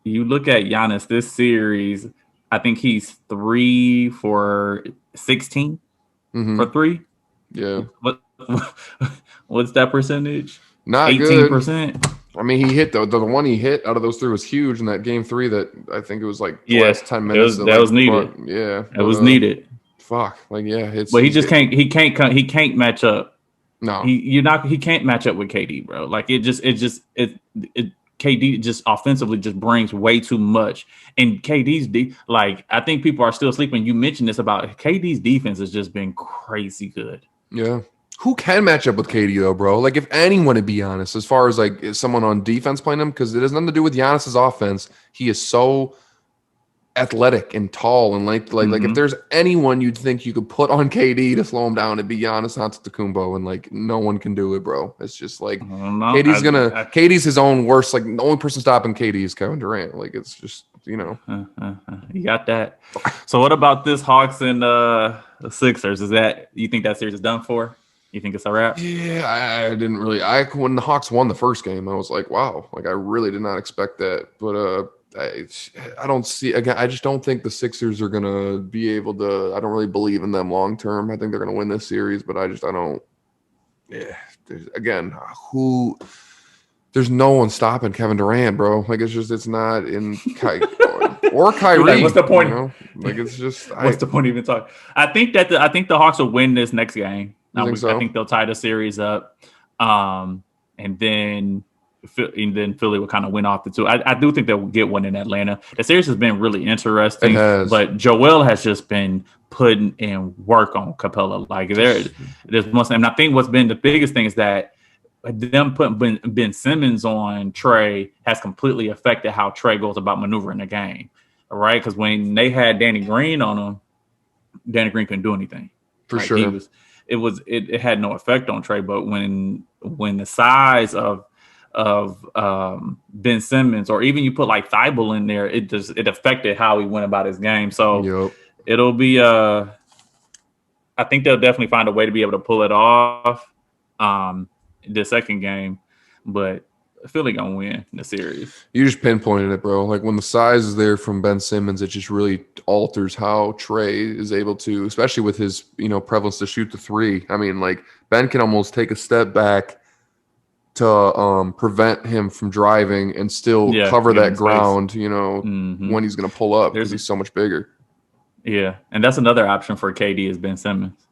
Giannis this series, I think he's 3 for 16 for three. Yeah. What's that percentage? Not 18%. Good. I mean, he hit the one he hit out of those three was huge in that game 3 that I think it was like the last 10 minutes. That was needed. It was needed. Fuck, like but he just can't match up. No, he can't match up with KD, bro. Like KD just offensively just brings way too much, and KD's I think people are still sleeping. You mentioned this about KD's defense has just been crazy good. Yeah, who can match up with KD though, bro? Like if anyone, to be honest, as far as like is someone on defense playing him, because it has nothing to do with Giannis's offense. He is so athletic and tall and like if there's anyone you'd think you could put on KD to slow him down, it'd be Giannis Antetokounmpo, and like no one can do it, bro. It's just like KD's his own worst. Like the only person stopping KD is Kevin Durant. Like it's just you got that. So what about this Hawks and the Sixers? You think that series is done for? You think it's a wrap? Yeah, I didn't really. When the Hawks won the first game, I was like, wow, like I really did not expect that, but I don't see again. I just don't think the Sixers are gonna be able to. I don't really believe in them long term. I think they're gonna win this series, but I don't. Yeah, there's no one stopping Kevin Durant, bro. Like it's not in or Kyrie. Like, what's the point? Like it's just what's the point of even talking? I think the Hawks will win this next game. I think they'll tie the series up, and then Philly will kind of win off the two. I do think they'll get one in Atlanta. The series has been really interesting, but Joel has just been putting in work on Capella. Like there's and I think what's been the biggest thing is that them putting Ben Simmons on Trey has completely affected how Trey goes about maneuvering the game. All right, because when they had Danny Green on him, Danny Green couldn't do anything. For sure, it had no effect on Trey. But when the size of Ben Simmons, or even you put like Thibault in there, it affected how he went about his game. So it'll be I think they'll definitely find a way to be able to pull it off the second game, but Philly gonna win the series. You just pinpointed it, bro. Like when the size is there from Ben Simmons, it just really alters how Trey is able to, especially with his prevalence to shoot the three. I mean, like Ben can almost take a step back to prevent him from driving and still cover that ground, when he's going to pull up because he's so much bigger. Yeah, and that's another option for KD is Ben Simmons.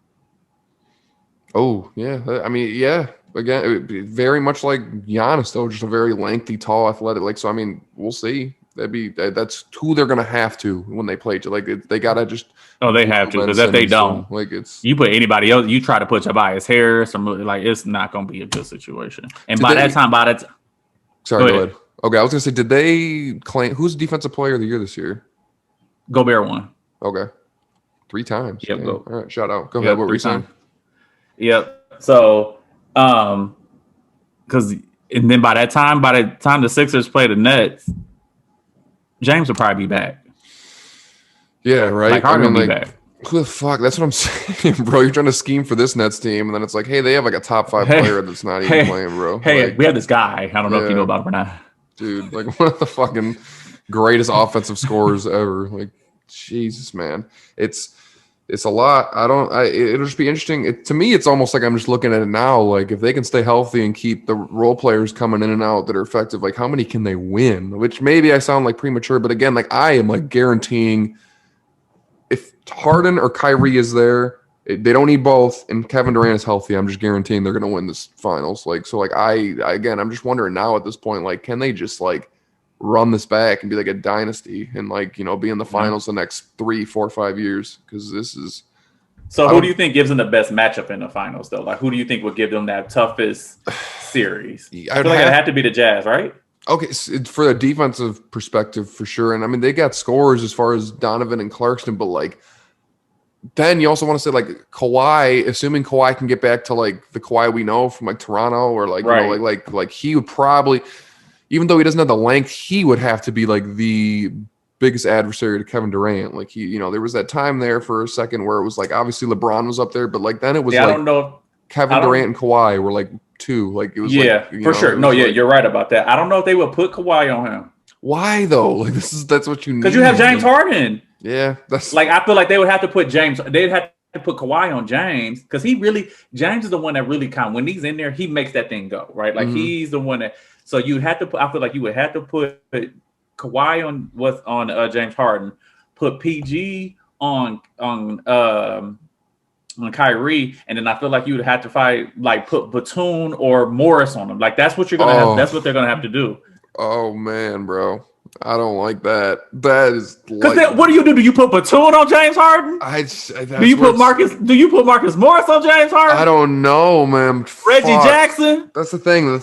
Oh, yeah. I mean, yeah. Again, very much like Giannis, though, just a very lengthy, tall, athletic. Like, so, I mean, we'll see. That's who they're gonna have to when they play. Like they gotta just. Oh, they have to, because if they don't, like it's you put anybody else, you try to put Tobias Harris, or like it's not gonna be a good situation. And by that time, sorry, go ahead. Okay, I was gonna say, did they claim who's defensive player of the year this year? Gobert won. Okay, 3 times. Yep. All right, shout out. Go ahead. What were you saying? Yep. So, because and then by the time the Sixers play the Nets, James will probably be back. Yeah, right. Like Harden will be back. Who the fuck? That's what I'm saying, bro. You're trying to scheme for this Nets team, and then it's like, hey, they have like a top 5 player that's not even playing, bro. Hey, like, we have this guy. I don't know if you know about him or not. Dude, like one of the fucking greatest offensive scorers ever. Like, Jesus, man. It's a lot. It'll just be interesting. To me, it's almost like I'm just looking at it now. Like, if they can stay healthy and keep the role players coming in and out that are effective, like, how many can they win? Which maybe I sound like premature, but again, like, I am like guaranteeing if Harden or Kyrie is there, they don't need both, and Kevin Durant is healthy, I'm just guaranteeing they're going to win this finals. Like, so like again, I'm just wondering now at this point, like, can they just like run this back and be like a dynasty and like, you know, be in the finals the next 3, 4, 5 years? Because this is. So who do you think gives them the best matchup in the finals though? Like, who do you think would give them that toughest series? I feel like it had to be the Jazz, right? Okay, so for a defensive perspective, for sure. And I mean, they got scores as far as Donovan and Clarkson, but like, then you also want to say like Kawhi, assuming Kawhi can get back to like the Kawhi we know from like Toronto, or like, right. You know, like he would probably, even though he doesn't have the length, he would have to be like the biggest adversary to Kevin Durant. Like he, you know, there was that time there for a second where it was like obviously LeBron was up there, but like then it was like I don't know, Kevin Durant and Kawhi were like two. Like it was for sure. No, you're right about that. I don't know if they would put Kawhi on him. Why though? Like that's what you need. Because you have James Harden. Yeah, that's like I feel like they would have to put James. They'd have to put Kawhi on James because James is the one that really when he's in there, he makes that thing go right. Like he's the one that. So you had to put. I feel like you would have to put Kawhi on James Harden, put PG on Kyrie, and then I feel like you would have to put Batum or Morris on them. Like that's what you're gonna have. That's what they're gonna have to do. Oh man, bro. I don't like that. That is because what do? Do you put Batum on James Harden? Do you put Marcus Morris on James Harden? I don't know, man. Reggie Jackson. That's the thing.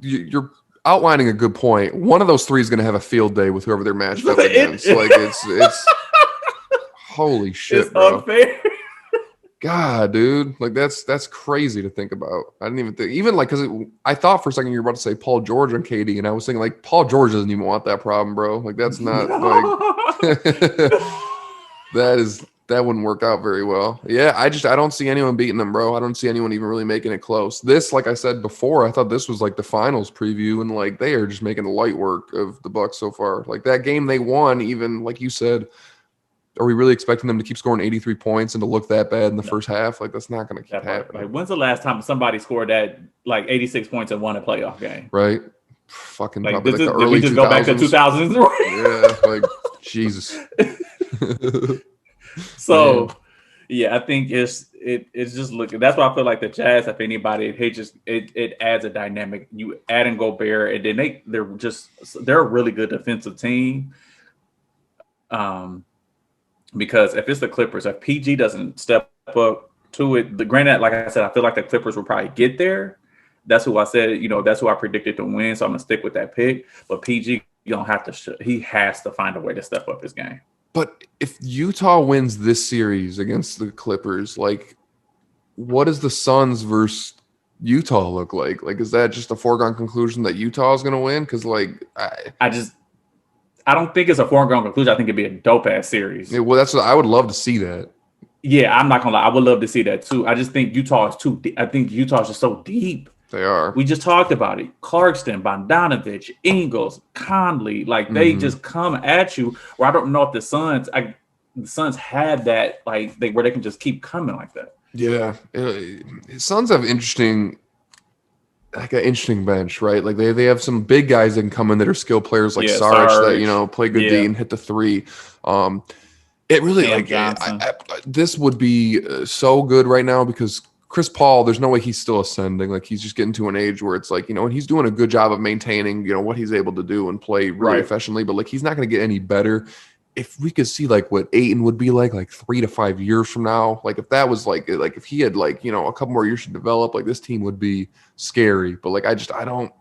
You're outlining a good point. One of those three is going to have a field day with whoever they're matched up against. Like it's holy shit, it's bro. Unfair. God, dude, like that's crazy to think about. I didn't even think, because I thought for a second you were about to say Paul George on KD, and I was thinking like Paul George doesn't even want that problem, bro. Like that's not like that wouldn't work out very well. Yeah, I don't see anyone beating them, bro. I don't see anyone even really making it close. This, like I said before, I thought this was like the finals preview, and like they are just making light work of the Bucks so far. Like that game they won, even like you said. Are we really expecting them to keep scoring 83 points and to look that bad in the first half? Like, that's not going to keep happening. Like, when's the last time somebody scored that, 86 points and won a playoff game? Right. Fucking like, probably the early 2000s. Did we just go back to 2000s? Yeah, like, Jesus. So, yeah, I think it's just looking. That's why I feel like the Jazz, if anybody, it adds a dynamic. You add in Gobert, and then they're a really good defensive team. Because if it's the Clippers, if PG doesn't step up to it, granted, like I said, I feel like the Clippers will probably get there. That's who I said, that's who I predicted to win. So I'm gonna stick with that pick. But PG, you don't have to. He has to find a way to step up his game. But if Utah wins this series against the Clippers, like, what does the Suns versus Utah look like? Like, is that just a foregone conclusion that Utah is gonna win? Because I don't think it's a foregone conclusion. I think it'd be a dope ass series. Yeah, well, that's what I would love to see that. Yeah, I'm not gonna lie. I would love to see that too. I just think Utah is too deep. I think Utah is just so deep. They are. We just talked about it. Clarkson, Bogdanovich, Ingles, Conley, like they just come at you. Or I don't know if the Suns had that where they can just keep coming like that. Yeah, Suns have an interesting bench, right? Like they have some big guys that can come in that are skill players like Sarge that play good D and hit the three. It really this would be so good right now because Chris Paul, there's no way he's still ascending. Like he's just getting to an age where it's like and he's doing a good job of maintaining what he's able to do and play really efficiently. But like he's not going to get any better. If we could see like what Ayton would be like 3 to 5 years from now, like if that was like if he had a couple more years to develop, like this team would be scary. But like I don't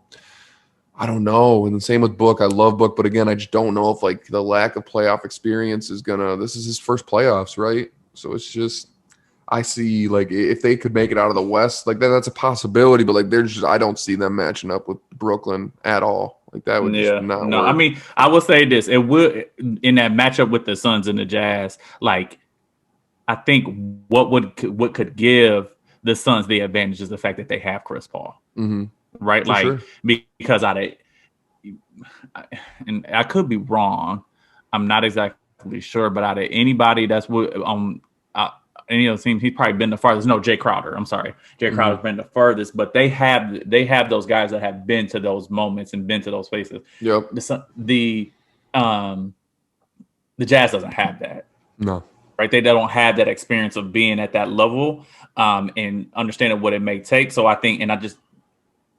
know. And the same with Book. I love Book, but again, I just don't know if like the lack of playoff experience is this is his first playoffs, right? So it's just I see like if they could make it out of the West, like that's a possibility, but like I don't see them matching up with Brooklyn at all. Like that would just not work. I mean, I will say this: it would in that matchup with the Suns and the Jazz. Like, I think what could give the Suns the advantage is the fact that they have Chris Paul, right? For like sure. because and I could be wrong. I'm not exactly sure, but out of anybody that's any of the teams, he's probably been the farthest. No, Jay Crowder. I'm sorry, Jay Crowder's been the furthest. But they have those guys that have been to those moments and been to those places. Yep. The Jazz doesn't have that. No. Right, they don't have that experience of being at that level and understanding what it may take. So I think, and I just,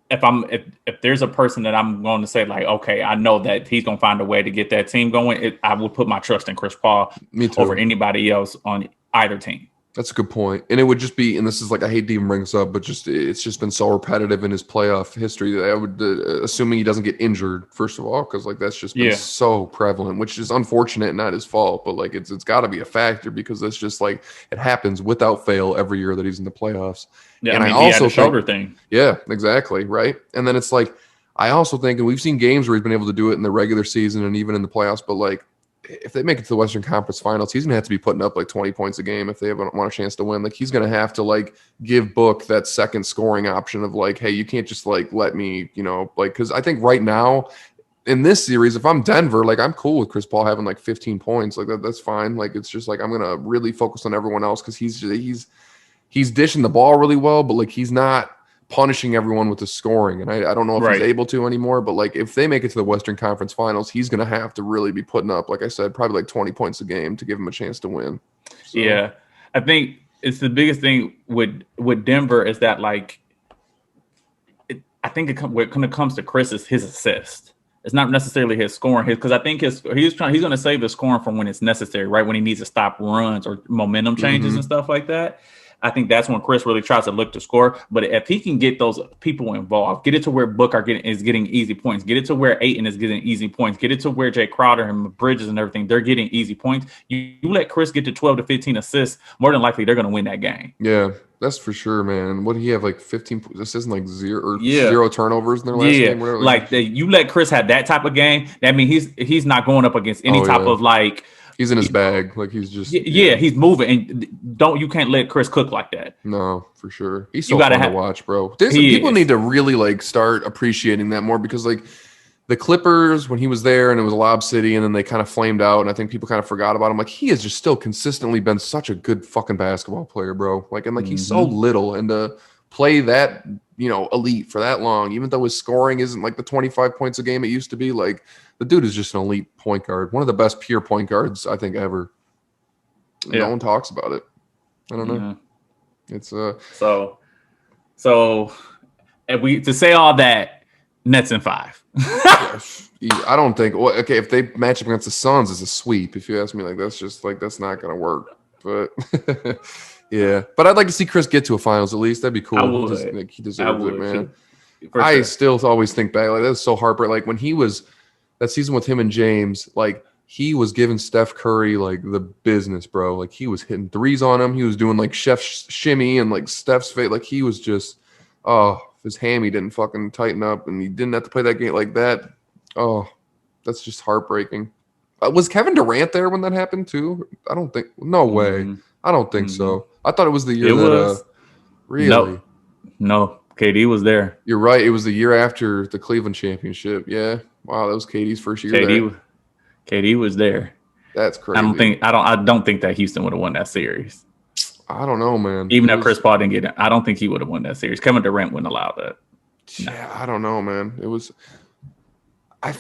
if there's a person that I'm going to say like, okay, I know that he's going to find a way to get that team going, I would put my trust in Chris Paul over anybody else on either team. That's a good point. And it would just be, and this is like, I hate to even bring this up, but it's just been so repetitive in his playoff history that I would, assuming he doesn't get injured, first of all, because like that's just been so prevalent, which is unfortunate and not his fault, but like it's got to be a factor because that's just like, it happens without fail every year that he's in the playoffs. Yeah, and I also he had a shoulder thing. Yeah, exactly. Right. And then it's like, I also think, and we've seen games where he's been able to do it in the regular season and even in the playoffs, but like, if they make it to the Western Conference Finals, he's going to have to be putting up like 20 points a game if they want a chance to win. Like he's going to have to like give Book that second scoring option of like, hey, you can't just like let me, like, because I think right now in this series, if I'm Denver, like I'm cool with Chris Paul having like 15 points, like that's fine. Like it's just like I'm going to really focus on everyone else because he's dishing the ball really well, but like he's not punishing everyone with the scoring. And I don't know if he's able to anymore, but like if they make it to the Western Conference Finals, he's going to have to really be putting up, like I said, probably like 20 points a game to give him a chance to win. So. Yeah. I think it's the biggest thing with Denver is that like, when it comes to Chris is his assist. It's not necessarily his scoring, because I think he's going to save the scoring from when it's necessary, right? When he needs to stop runs or momentum changes and stuff like that. I think that's when Chris really tries to look to score. But if he can get those people involved, get it to where Book is getting easy points, get it to where Ayton is getting easy points, get it to where Jay Crowder and Bridges and everything, they're getting easy points. You let Chris get to 12 to 15 assists, more than likely they're going to win that game. Yeah, that's for sure, man. What did he have, like 15 assists and like zero turnovers in their last game? Whatever, like you let Chris have that type of game, that means he's not going up against any type of like – he's in his bag. Like he's just he's moving, and you can't let Chris cook like that. No, for sure. He's so fun to watch, bro. People need to really like start appreciating that more because like the Clippers when he was there and it was Lob City and then they kind of flamed out and I think people kind of forgot about him. Like he has just still consistently been such a good fucking basketball player, bro. Like and like he's so little and to play that elite for that long, even though his scoring isn't like the 25 points a game it used to be, like the dude is just an elite point guard. One of the best pure point guards I think ever. Yeah. No one talks about it. I don't know. It's so if we to say all that, Nets in 5. I don't think okay, if they match up against the Suns it's a sweep, if you ask me. Like that's just like that's not gonna work. But yeah. But I'd like to see Chris get to a finals at least. That'd be cool. I would. He deserves it, man. I still always think back, like that's so heartbreaking. Like when he was that season with him and James, like he was giving Steph Curry like the business, bro. Like he was hitting threes on him. He was doing like chef shimmy and like Steph's face. Like he was just, if his hammy didn't fucking tighten up and he didn't have to play that game like that. Oh, that's just heartbreaking. Was Kevin Durant there when that happened too? I don't think. No way. I don't think so. I thought it was the year really. No, KD was there. You're right. It was the year after the Cleveland championship. Yeah. Wow, that was KD's first year. KD was there. That's crazy. I don't think that Houston would have won that series. I don't know, man. Even if Chris Paul didn't get it, I don't think he would have won that series. Kevin Durant wouldn't allow that. Yeah, I don't know, man. It was. I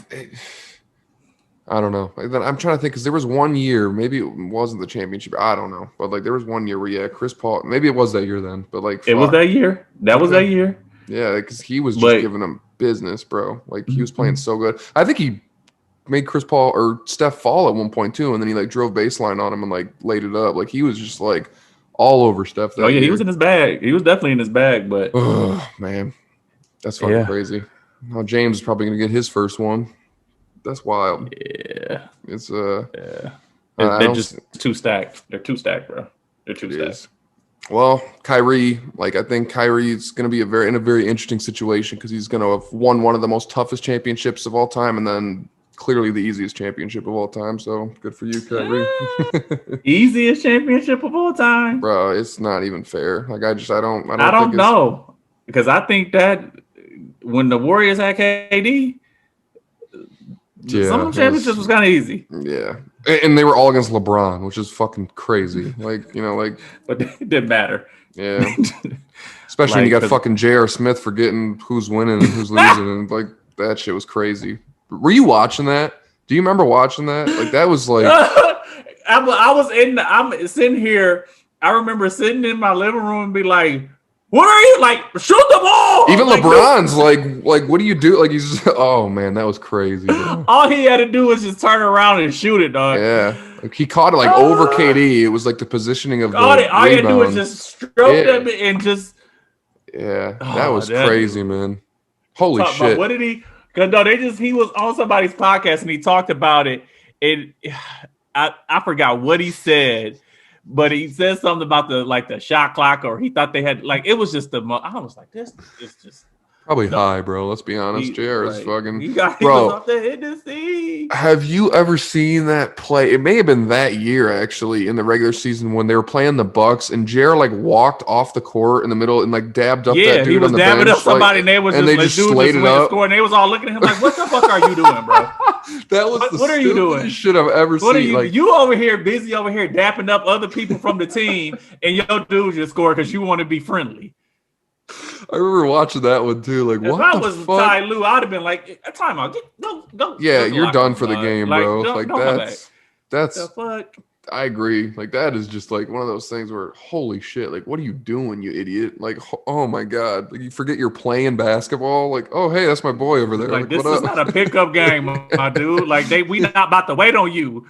don't know. I'm trying to think because there was one year, maybe it wasn't the championship. I don't know, but like there was one year where Chris Paul. Maybe it was that year then, but like it was that year. That was that year. Yeah, because he was just giving them business, bro. Like he was playing so good. I think he made Chris Paul or Steph fall at one point too, and then he like drove baseline on him and like laid it up. Like he was just like all over Steph. That year. He was in his bag. He was definitely in his bag. But man, that's fucking crazy. Now James is probably gonna get his first one. That's wild. Yeah, it's they're just too stacked. They're too stacked, bro. They're too stacked. Well, Kyrie, like I think Kyrie's going to be in a very interesting situation because he's going to have won one of the most toughest championships of all time, and then clearly the easiest championship of all time. So good for you, Kyrie. Easiest championship of all time, bro. It's not even fair. Like I don't know, because I think that when the Warriors had KD, some of the championships was kind of easy. Yeah. And they were all against LeBron, which is fucking crazy. Like, but it didn't matter. Yeah. Especially when you got fucking J.R. Smith forgetting who's winning and who's losing. And like, that shit was crazy. Were you watching that? Do you remember watching that? Like, that was like. I'm sitting here. I remember sitting in my living room and be like, what are you like? Shoot the ball. Even like, LeBron's like, what do you do? Like he's just, oh man, that was crazy. Bro. All he had to do was just turn around and shoot it, dog. Yeah, like he caught it like over KD. It was like the positioning of all he had to do was just stroke them and just. Yeah, that was crazy, man. Holy shit! What did he? Cause no, he was on somebody's podcast and he talked about it. And I forgot what he said. But he said something about the shot clock, or he thought they had it was just I was like, this is just probably high, bro. Let's be honest. JR is fucking he was off the Hennessy. Have you ever seen that play? It may have been that year actually in the regular season when they were playing the Bucks and JR walked off the court in the middle and dabbed up that dude on the bench. Yeah, he was dabbing up somebody and they was just slayed it up. And they was all looking at him like, what the fuck are you doing, bro? That was what are you doing? Shit I've ever seen. Are you? You over here busy over here dapping up other people from the team, and your dude just scored because you want to be friendly. I remember watching that one too. Like, if what I the was fuck? Ty Lue, I'd have been like, "Time out, go." Yeah, you're done for the game, bro. That's the fuck. I agree. Like that is just one of those things where holy shit, what are you doing, you idiot? Like, oh my god, you forget you're playing basketball. Like, oh hey, that's my boy over there. This is not a pickup game, my dude. We not about to wait on you.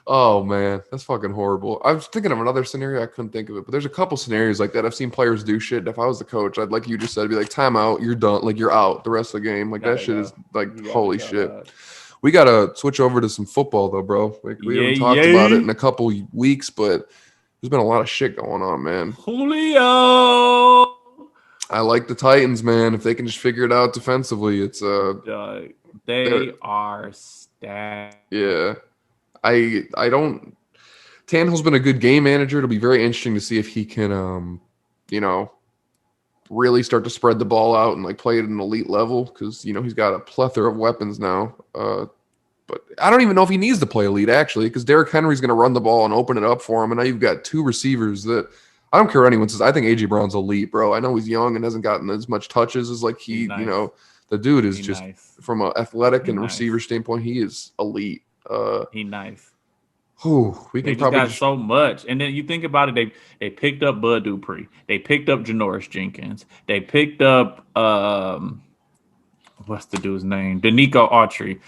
Oh man, that's fucking horrible. I was thinking of another scenario. I couldn't think of it, but there's a couple scenarios like that. I've seen players do shit. If I was the coach, I'd like you just said, I'd be like, time out, you're done. Like you're out the rest of the game. Like that shit is holy shit. We got to switch over to some football, though, bro. We haven't talked about it in a couple weeks, but there's been a lot of shit going on, man. Julio! I like the Titans, man. If they can just figure it out defensively, it's they are stacked. Yeah. I don't – Tannehill's been a good game manager. It'll be very interesting to see if he can, really start to spread the ball out and play at an elite level because he's got a plethora of weapons now. But I don't even know if he needs to play elite actually because Derrick Henry's going to run the ball and open it up for him. And now you've got two receivers that I don't care what anyone says. I think AJ Brown's elite, bro. I know he's young and hasn't gotten as much touches as he, nice. The dude is just nice. From an athletic and receiver standpoint, he is elite. He nice. We can probably got so much, and then you think about it. They picked up Bud Dupree. They picked up Janoris Jenkins. They picked up what's the dude's name? Danico Autry.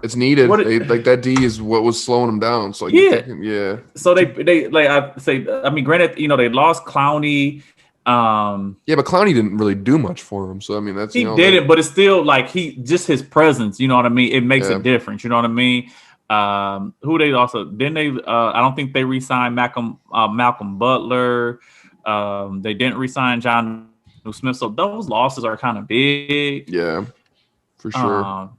It's needed. That D is what was slowing them down. So yeah. So they granted, they lost Clowney. But Clowney didn't really do much for him. So I mean, that's he didn't, but it's still his presence. You know what I mean? It makes a difference. You know what I mean? Who they also then they I don't think they re-signed Malcolm Butler. They didn't re-sign John Smith. So those losses are kind of big. Yeah, for sure.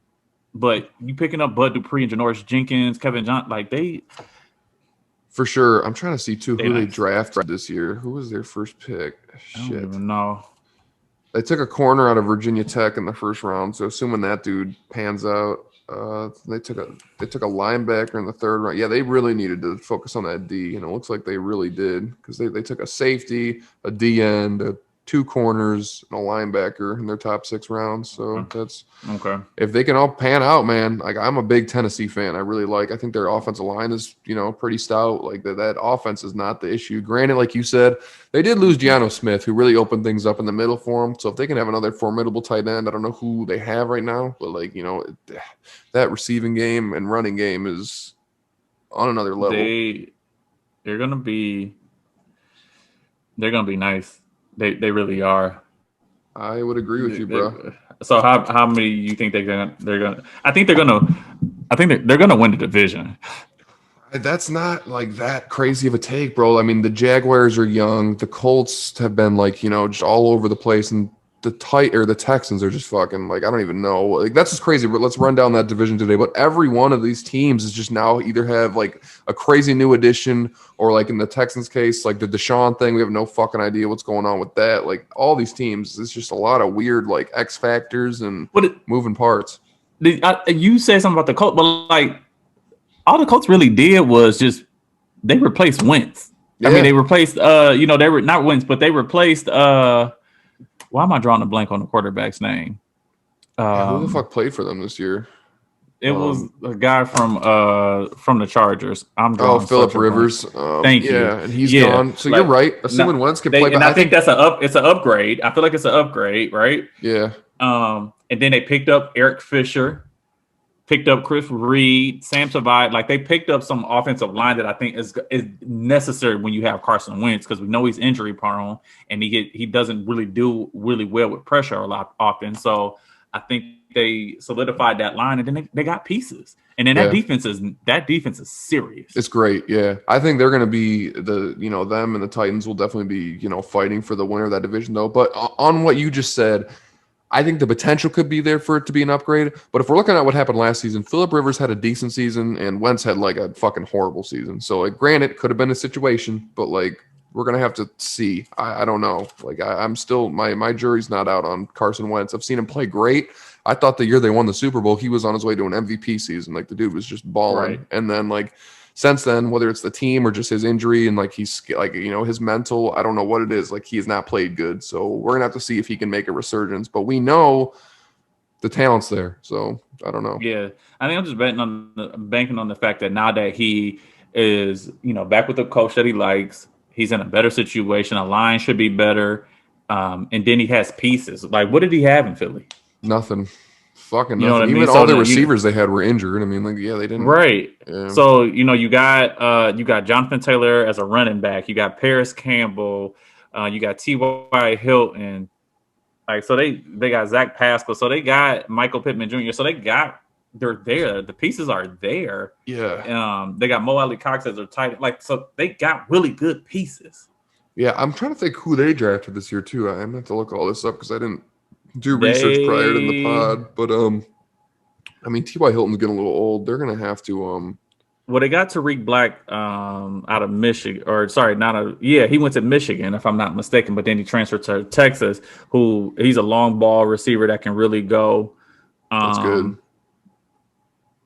But you picking up Bud Dupree and Janoris Jenkins, Kevin John, they. For sure. I'm trying to see, too, who they drafted this year. Who was their first pick? I don't even know. They took a corner out of Virginia Tech in the first round, so assuming that dude pans out, they took a linebacker in the third round. Yeah, they really needed to focus on that D, and it looks like they really did because they took a safety, a D end, two corners, and a linebacker in their top 6 rounds. So that's okay. If they can all pan out, man, I'm a big Tennessee fan. I think their offensive line is, pretty stout. That offense is not the issue. Granted, like you said, they did lose Gianno Smith, who really opened things up in the middle for them. So if they can have another formidable tight end, I don't know who they have right now, but that receiving game and running game is on another level. They're gonna be nice. They really are. I would agree with you, bro. So how many you think they're gonna? I think they're gonna win the division. That's not like that crazy of a take, bro. I mean, the Jaguars are young. The Colts have been like, just all over the place, and the Texans are just fucking like, I don't even know. Like, that's just crazy. But let's run down that division today. But every one of these teams is just now either have like a crazy new addition, or like in the Texans case, like the Deshaun thing, we have no fucking idea what's going on with that. Like all these teams, it's just a lot of weird like X factors and moving parts. You said something about the Colts, but like, all the Colts really did was just they replaced Wentz. Yeah. I mean, they replaced they were not Wentz, but they replaced why am I drawing a blank on the quarterback's name? Who the fuck played for them this year? It was a guy from the Chargers. I'm drawing Phillip Rivers. Thank you. Yeah, and he's gone. So you're right. Assuming Wentz can play, and I think that's it's an upgrade. I feel like it's an upgrade, right? Yeah. And then they picked up Eric Fisher. Picked up Chris Reed, Sam Savard. Like, they picked up some offensive line that I think is necessary when you have Carson Wentz, because we know he's injury prone and he doesn't really do really well with pressure a lot often. So I think they solidified that line, and then they got pieces. And then that defense is serious. It's great. Yeah. I think they're going to be them and the Titans will definitely be, fighting for the winner of that division though. But on what you just said, I think the potential could be there for it to be an upgrade. But if we're looking at what happened last season, Phillip Rivers had a decent season and Wentz had like a fucking horrible season. So like, granted, it could have been a situation, but like, we're going to have to see. I don't know. Like, I'm still, my jury's not out on Carson Wentz. I've seen him play great. I thought the year they won the Super Bowl, he was on his way to an MVP season. Like, the dude was just balling. Right. And then like, since then, whether it's the team or just his injury and like he's like, his mental, I don't know what it is. Like, he has not played good. So we're going to have to see if he can make a resurgence. But we know the talent's there. So I don't know. Yeah. I think I'm just banking on the fact that now that he is, back with the coach that he likes, he's in a better situation. A line should be better. And then he has pieces. Like, what did he have in Philly? Nothing. Fucking nothing. Even all the receivers they had were injured. I mean, like, yeah, they didn't. Right. Yeah. So, you got Jonathan Taylor as a running back. You got Paris Campbell. You got T.Y. Hilton. Like, so they got Zach Pascal. So they got Michael Pittman Jr. So they're there. The pieces are there. Yeah. They got Mo Alley Cox as their tight. Like, so they got really good pieces. Yeah, I'm trying to think who they drafted this year too. I'm gonna have to look all this up because I didn't do research prior to the pod. But I mean, T.Y. Hilton's getting a little old. They're gonna have to Well, they got Tariq Black out of Michigan, he went to Michigan if I'm not mistaken, but then he transferred to Texas. He's a long ball receiver that can really go. That's good.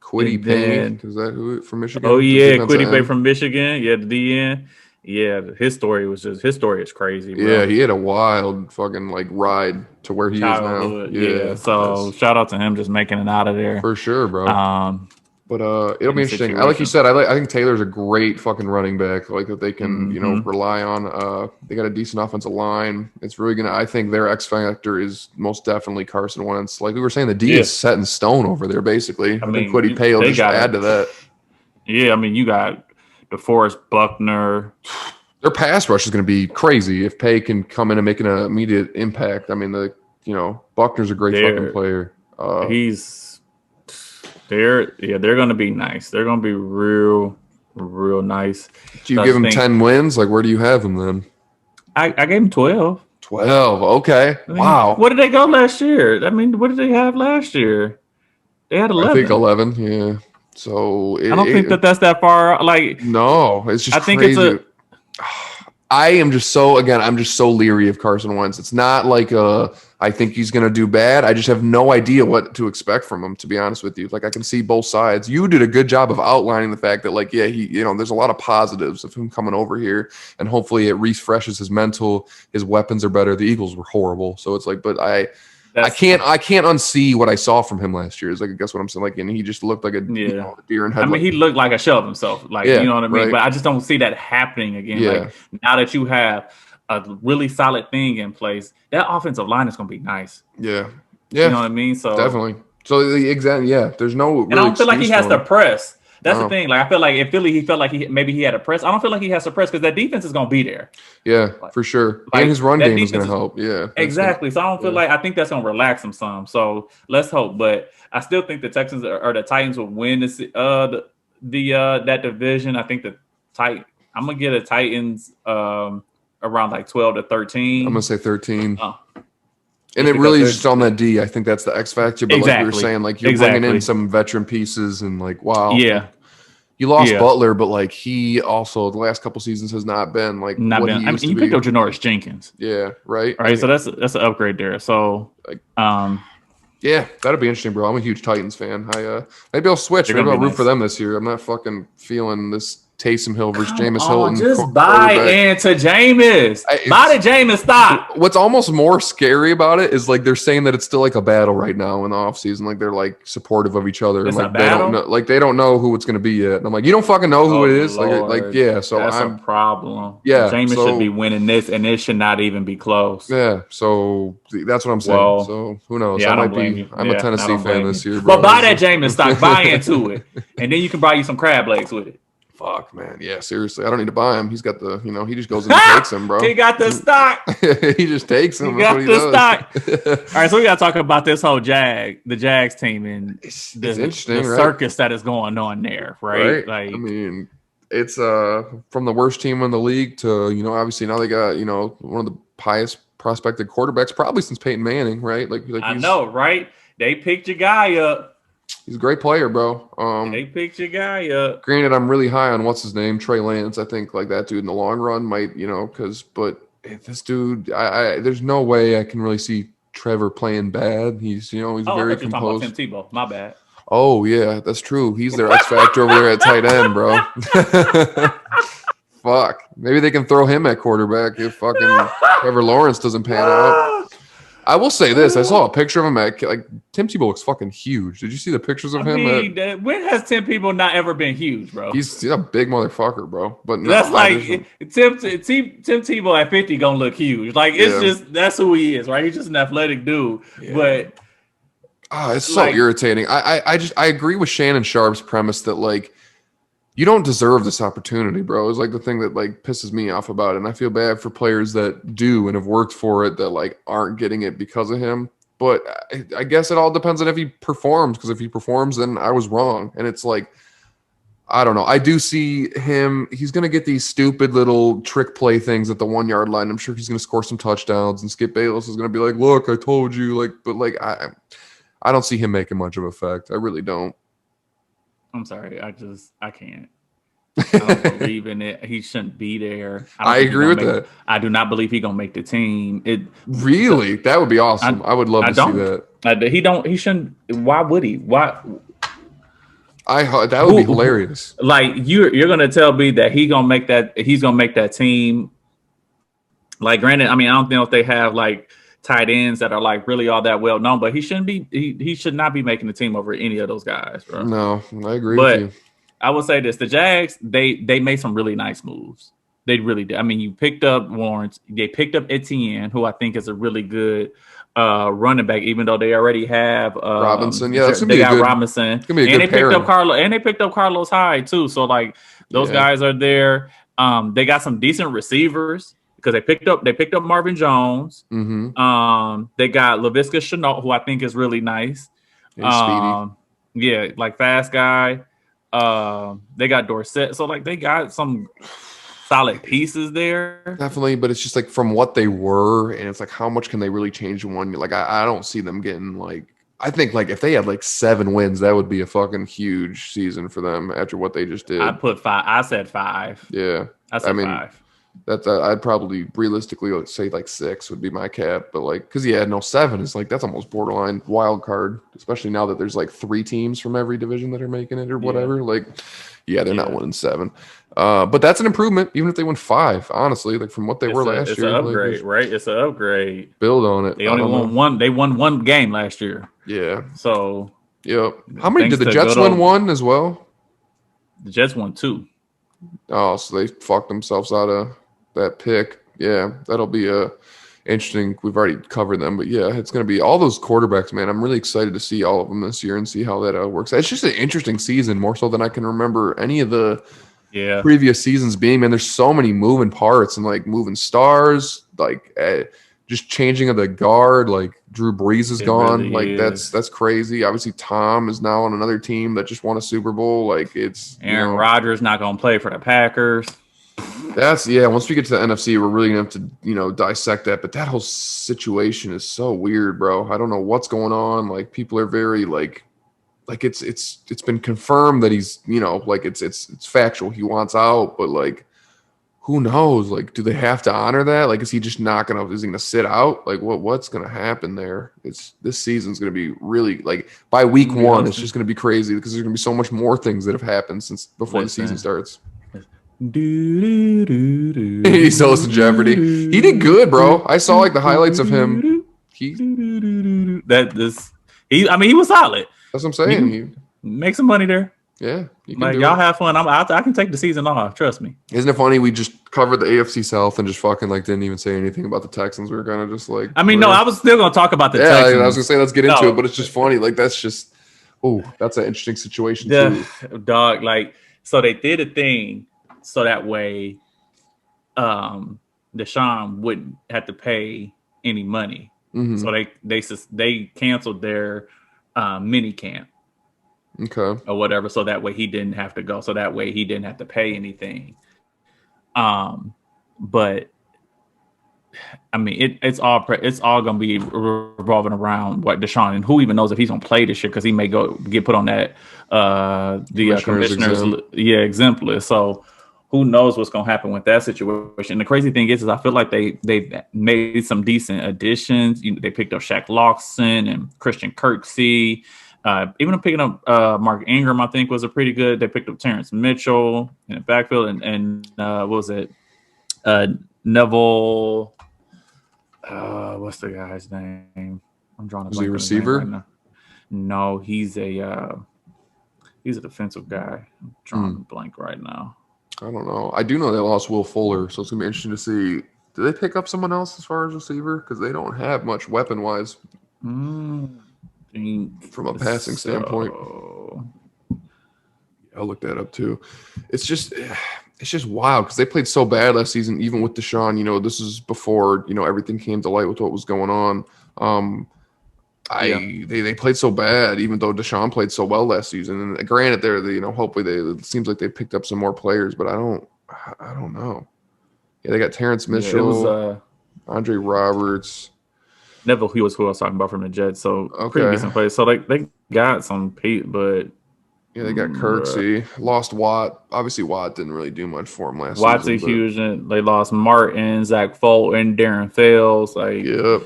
Kwity Paye, is that who from Michigan? Oh yeah, Kwity Paye from Michigan. Yeah, the DN. Yeah, his story is crazy, bro. Yeah, he had a wild fucking like ride to where he is now. Yeah, so shout out to him just making it out of there. For sure, bro. But it'll be interesting. Like you said, I think Taylor's a great fucking running back, like that they can, rely on. They got a decent offensive line. It's really I think their X factor is most definitely Carson Wentz. Like we were saying, the D is set in stone over there, basically. I think Kwity Paye will just add to that. Yeah, I mean, you got DeForest Buckner. Their pass rush is going to be crazy if Paye can come in and make an immediate impact. I mean, Buckner's a great fucking player. They're going to be nice. They're going to be real nice. Do you give them 10 wins? Like, where do you have them then? I gave them 12. 12. Okay. I mean, wow. What did they go last year? I mean, what did they have last year? They had 11. I think 11. Yeah. So I don't think that's that far. Like, no, it's just. I think crazy. It's I am just I'm just so leery of Carson Wentz. It's not like I think he's going to do bad. I just have no idea what to expect from him, to be honest with you. Like, I can see both sides. You did a good job of outlining the fact that, like, yeah, he, there's a lot of positives of him coming over here, and hopefully it refreshes his mental. His weapons are better. The Eagles were horrible. So it's like, but I can't unsee what I saw from him last year. Is like, I guess what I'm saying. Like, and he just looked like a deer in headlights. I mean, he looked like a shell of himself. Like, you know what I mean? Right. But I just don't see that happening again. Yeah. Like, now that you have a really solid thing in place, that offensive line is going to be nice. Yeah. Yeah. You know what I mean? So definitely. So exactly. Yeah. There's no. And I don't feel like he has to press. That's the thing. Like, I feel like in Philly, he felt like he had a press. I don't feel like he has to press because that defense is going to be there. Yeah, for sure. Like, and his run game is going to help. Yeah, exactly. So I don't feel like, I think that's going to relax him some. So let's hope. But I still think the Texans or the Titans will win that division. I think I'm gonna get a Titans around like 12 to 13. I'm gonna say 13. And it really is just on that D. I think that's the X factor. But like we were saying, like you're bringing in some veteran pieces, and like wow, yeah. You lost Butler, but like he also the last couple seasons has not been like what he used to be. You picked up Janoris Jenkins. Yeah, right. Right, so that's an upgrade there. So, yeah, that'd be interesting, bro. I'm a huge Titans fan. Maybe I'll switch. Maybe I'll root for them this year. I'm not fucking feeling this Taysom Hill versus Jameis Hilton. Just buy into Jameis. Buy the Jameis stock. What's almost more scary about it is like they're saying that it's still like a battle right now in the offseason. Like they're like supportive of each other. It's and like they don't know who it's gonna be yet. And I'm like, you don't fucking know who it is. Lord. So that's a problem. Yeah. Jameis should be winning this, and it should not even be close. Yeah. So that's what I'm saying. Well, so who knows? Yeah, I'm a Tennessee fan this year, bro. But buy that Jameis stock, buy into it, and then you can buy you some crab legs with it. Fuck, man. Yeah, seriously. I don't need to buy him. He's got the, he just goes in and takes him, bro. He got the stock. He just takes him. He got the stock. All right, so we got to talk about this whole the Jags team and the circus that is going on there, right? Like, I mean, it's from the worst team in the league to, obviously now they got, one of the highest prospected quarterbacks probably since Peyton Manning, right? Like I know, right? They picked your guy up. He's a great player, bro. They picked your guy up. Granted, I'm really high on what's his name, Trey Lance. I think like that dude in the long run might, but this dude, there's no way I can really see Trevor playing bad. He's, he's very composed. Talking about Tim Tebow. My bad. Oh yeah, that's true. He's their X factor over there at tight end, bro. Fuck. Maybe they can throw him at quarterback if fucking Trevor Lawrence doesn't pan out. I will say this. I saw a picture of him at Tim Tebow looks fucking huge. Did you see the pictures of him? When has Tim Tebow not ever been huge, bro? He's a big motherfucker, bro. But no, that's like Tim Tebow at 50 gonna look huge. Like it's just that's who he is, right? He's just an athletic dude. Yeah. But it's so irritating. I agree with Shannon Sharp's premise that like you don't deserve this opportunity, bro. It's like the thing that like pisses me off about it. And I feel bad for players that do and have worked for it that like aren't getting it because of him. But I guess it all depends on if he performs, because if he performs, then I was wrong. And it's like, I don't know. I do see him. He's going to get these stupid little trick play things at the 1 yard line. I'm sure he's going to score some touchdowns, and Skip Bayless is going to be like, look, I told you. I don't see him making much of an effect. I really don't. I'm sorry. I can't. I don't believe in it. He shouldn't be there. I agree with that. I do not believe he's gonna make the team. Really? That would be awesome. I would love to see that. He shouldn't. Why would he? Why? That would be hilarious. Like you're gonna tell me that he's gonna make that team. Like, granted, I mean, I don't know if they have like tight ends that are like really all that well known, but he shouldn't be. He should not be making the team over any of those guys, bro. No, I agree with you. I will say this: the Jags, they made some really nice moves. They really did. I mean, you picked up Lawrence, they picked up Etienne, who I think is a really good running back, even though they already have Robinson. Yeah, they got Robinson, and they picked up Carlos Hyde too. So like those guys are there. They got some decent receivers because they picked up Marvin Jones. Mm-hmm. They got Laviska Shenault, who I think is really nice. Speedy. Yeah, like fast guy. They got Dorsett, so like they got some solid pieces there. Definitely, but it's just like from what they were, and it's like how much can they really change in 1 year? Like I don't see them getting like. I think like if they had like 7 wins, that would be a fucking huge season for them after what they just did. I put 5. I said 5. Yeah, I said 5. That's I'd probably realistically say like 6 would be my cap, but like because 7 is like that's almost borderline wild card, especially now that there's like 3 teams from every division that are making it or whatever. Like, they're not winning 7, but that's an improvement even if they win 5. Honestly, like from what they were last year, it's an upgrade, right? It's an upgrade. Build on it. They only won one. They won 1 game last year. Yeah. So. Yep. How many did the Jets win? 1 as well. The Jets won 2. Oh, so they fucked themselves out of that pick. Yeah, that'll be interesting. We've already covered them, but yeah, it's going to be all those quarterbacks, man. I'm really excited to see all of them this year and see how that works. It's just an interesting season, more so than I can remember any of the previous seasons being. Man, there's so many moving parts and like moving stars. Like just changing of the guard. Like Drew Brees is gone. Really like is. that's crazy. Obviously, Tom is now on another team that just won a Super Bowl. Like it's Aaron Rodgers not going to play for the Packers. Once we get to the NFC, we're really gonna have to, dissect that. But that whole situation is so weird, bro. I don't know what's going on. Like people are very like it's been confirmed that he's, it's factual. He wants out, but like, who knows? Like, do they have to honor that? Like, is he just not is he gonna sit out? Like, what's gonna happen there? This season's gonna be really like by week one, it's just gonna be crazy because there's gonna be so much more things that have happened since before the season starts. He's still listening to Jeopardy. He did good, bro. I saw like the highlights of him. He was solid. That's what I'm saying. He make some money there. Yeah, y'all have fun. I can take the season off. Trust me. Isn't it funny? We just covered the AFC South and just fucking like didn't even say anything about the Texans. We were kind of just like. I was still gonna talk about the Texans. Yeah, I was gonna say let's get into it, but it's just funny. Like that's just, that's an interesting situation too. Dog, like so they did a thing so that way, Deshaun wouldn't have to pay any money. Mm-hmm. So they canceled their mini camp. Okay. Or whatever, so that way he didn't have to go. So that way he didn't have to pay anything. But I mean, it's all gonna be revolving around what Deshaun, and who even knows if he's gonna play this year because he may get put on that commissioner's exempt list. So who knows what's gonna happen with that situation? And the crazy thing is I feel like they made some decent additions. They picked up Shaq Lawson and Christian Kirksey. Even picking up Mark Ingram, I think was a pretty good. They picked up Terrence Mitchell in the backfield, and what was it? Neville. What's the guy's name? I'm drawing a blank. Is he a receiver? Right now. No, he's a defensive guy. I'm drawing a blank right now. I don't know. I do know they lost Will Fuller, so it's gonna be interesting to see. Do they pick up someone else as far as receiver? Because they don't have much weapon wise. From a passing standpoint. I'll look that up too. It's just wild because they played so bad last season, even with Deshaun. This is before everything came to light with what was going on. They played so bad, even though Deshaun played so well last season. And granted, hopefully it seems like they picked up some more players, but I don't know. Yeah, they got Terrence Mitchell, Andre Roberts. Neville, he was who I was talking about from the Jets. So pretty decent players. So they got some, but yeah, they got Kirksey. Lost Watt. Obviously, Watt didn't really do much for him last Watt's season. A huge. They lost Martin, Zach Fulton, Darren Fells. Yep.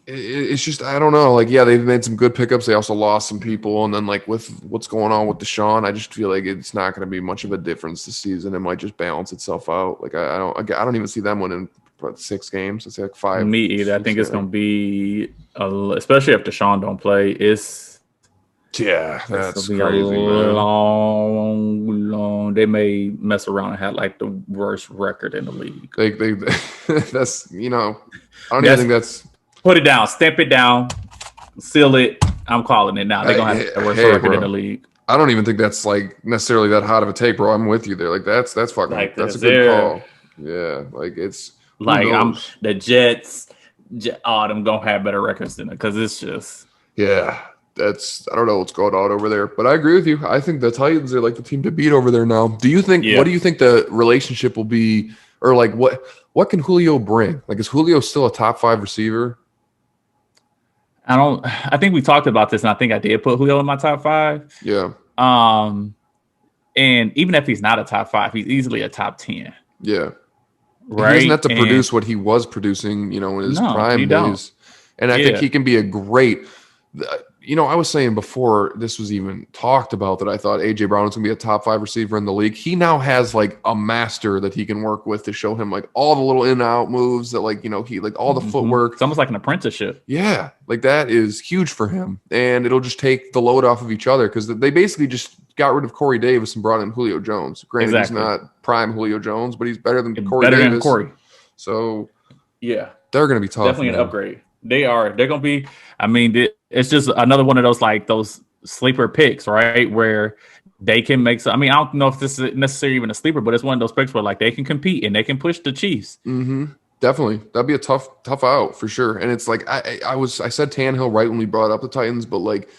It's just I don't know. They've made some good pickups. They also lost some people, and then with what's going on with Deshaun, I just feel like it's not going to be much of a difference this season. It might just balance itself out. I don't even see them winning 6 games. It's 5. Me either. I think it's going to be, especially if Deshaun don't play. That's crazy. Long. They may mess around and have the worst record in the league. That's I don't even think that's. Put it down, stamp it down, seal it. I'm calling it now. They're gonna have the worst record in the league. I don't even think that's necessarily that hot of a take, bro. I'm with you there. That's fucking. That's a good call. Yeah, it's. The Jets. Them gonna have better records than it because it's just. Yeah, I don't know what's going on over there, but I agree with you. I think the Titans are the team to beat over there now. Do you think? Yeah. What do you think the relationship will be, or what can Julio bring? Is Julio still a top 5 receiver? I think we talked about this, and I think I did put Julio in my top 5. Yeah. And even if he's not a top 5, he's easily a top 10. Yeah. Right. He doesn't have to produce what he was producing, in his prime days. And I think he can be a great. I was saying before this was even talked about that I thought A.J. Brown was going to be a top 5 receiver in the league. He now has a master that he can work with to show him all the little in and out moves that he all the footwork. It's almost like an apprenticeship. Yeah, that is huge for him. And it'll just take the load off of each other because they basically just got rid of Corey Davis and brought in Julio Jones. Granted, He's not prime Julio Jones, but he's better than Corey Davis. Than Corey. So, yeah. They're going to be tough. Definitely an upgrade. They are. They're going to be – it's just another one of those sleeper picks, right? Where they can make – I don't know if this is necessarily even a sleeper, but it's one of those picks where they can compete and they can push the Chiefs. Mm-hmm. Definitely. That'd be a tough out for sure. And it's like I said Tannehill right when we brought up the Titans, but like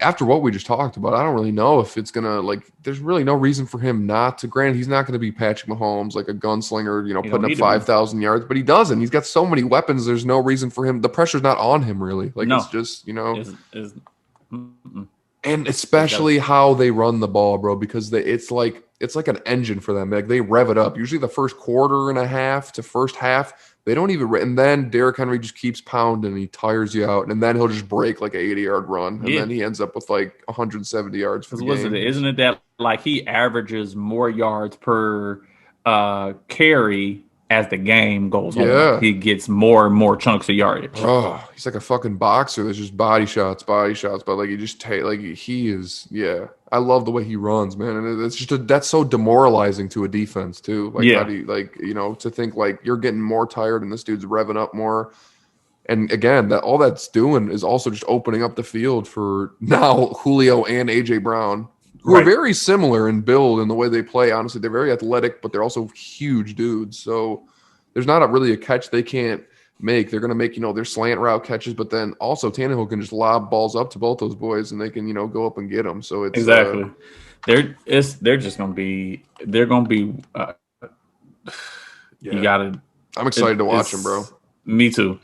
after what we just talked about, I don't really know if it's gonna like. There's really no reason for him not to. Granted, he's not going to be Patrick Mahomes like a gunslinger, putting up 5,000 yards, but he doesn't. He's got so many weapons. There's no reason for him. The pressure's not on him really. Like it's just and especially how they run the ball, bro, because it's like an engine for them. Like they rev it up. Usually the first quarter and a half to first half, they don't even. And then Derrick Henry just keeps pounding. He tires you out, and then he'll just break like an 80-yard run, and then he ends up with like 170 yards for the game. Isn't it that like he averages more yards per carry as the game goes on? He gets more and more chunks of yardage. Oh, he's like a fucking boxer that's just body shots, but like he just he is. Yeah, I love the way he runs, man, and it's just that's so demoralizing to a defense too. Like how do you, to think like you're getting more tired and this dude's revving up more. And again, all that's doing is also just opening up the field for now Julio and AJ Brown, who are very similar in build and the way they play. Honestly, they're very athletic, but they're also huge dudes. So there's not really a catch they can't make. They're going to make, their slant route catches, but then also Tannehill can just lob balls up to both those boys and they can, go up and get them. So it's exactly. They're just going to be, you got to. I'm excited to watch them, bro. Me too.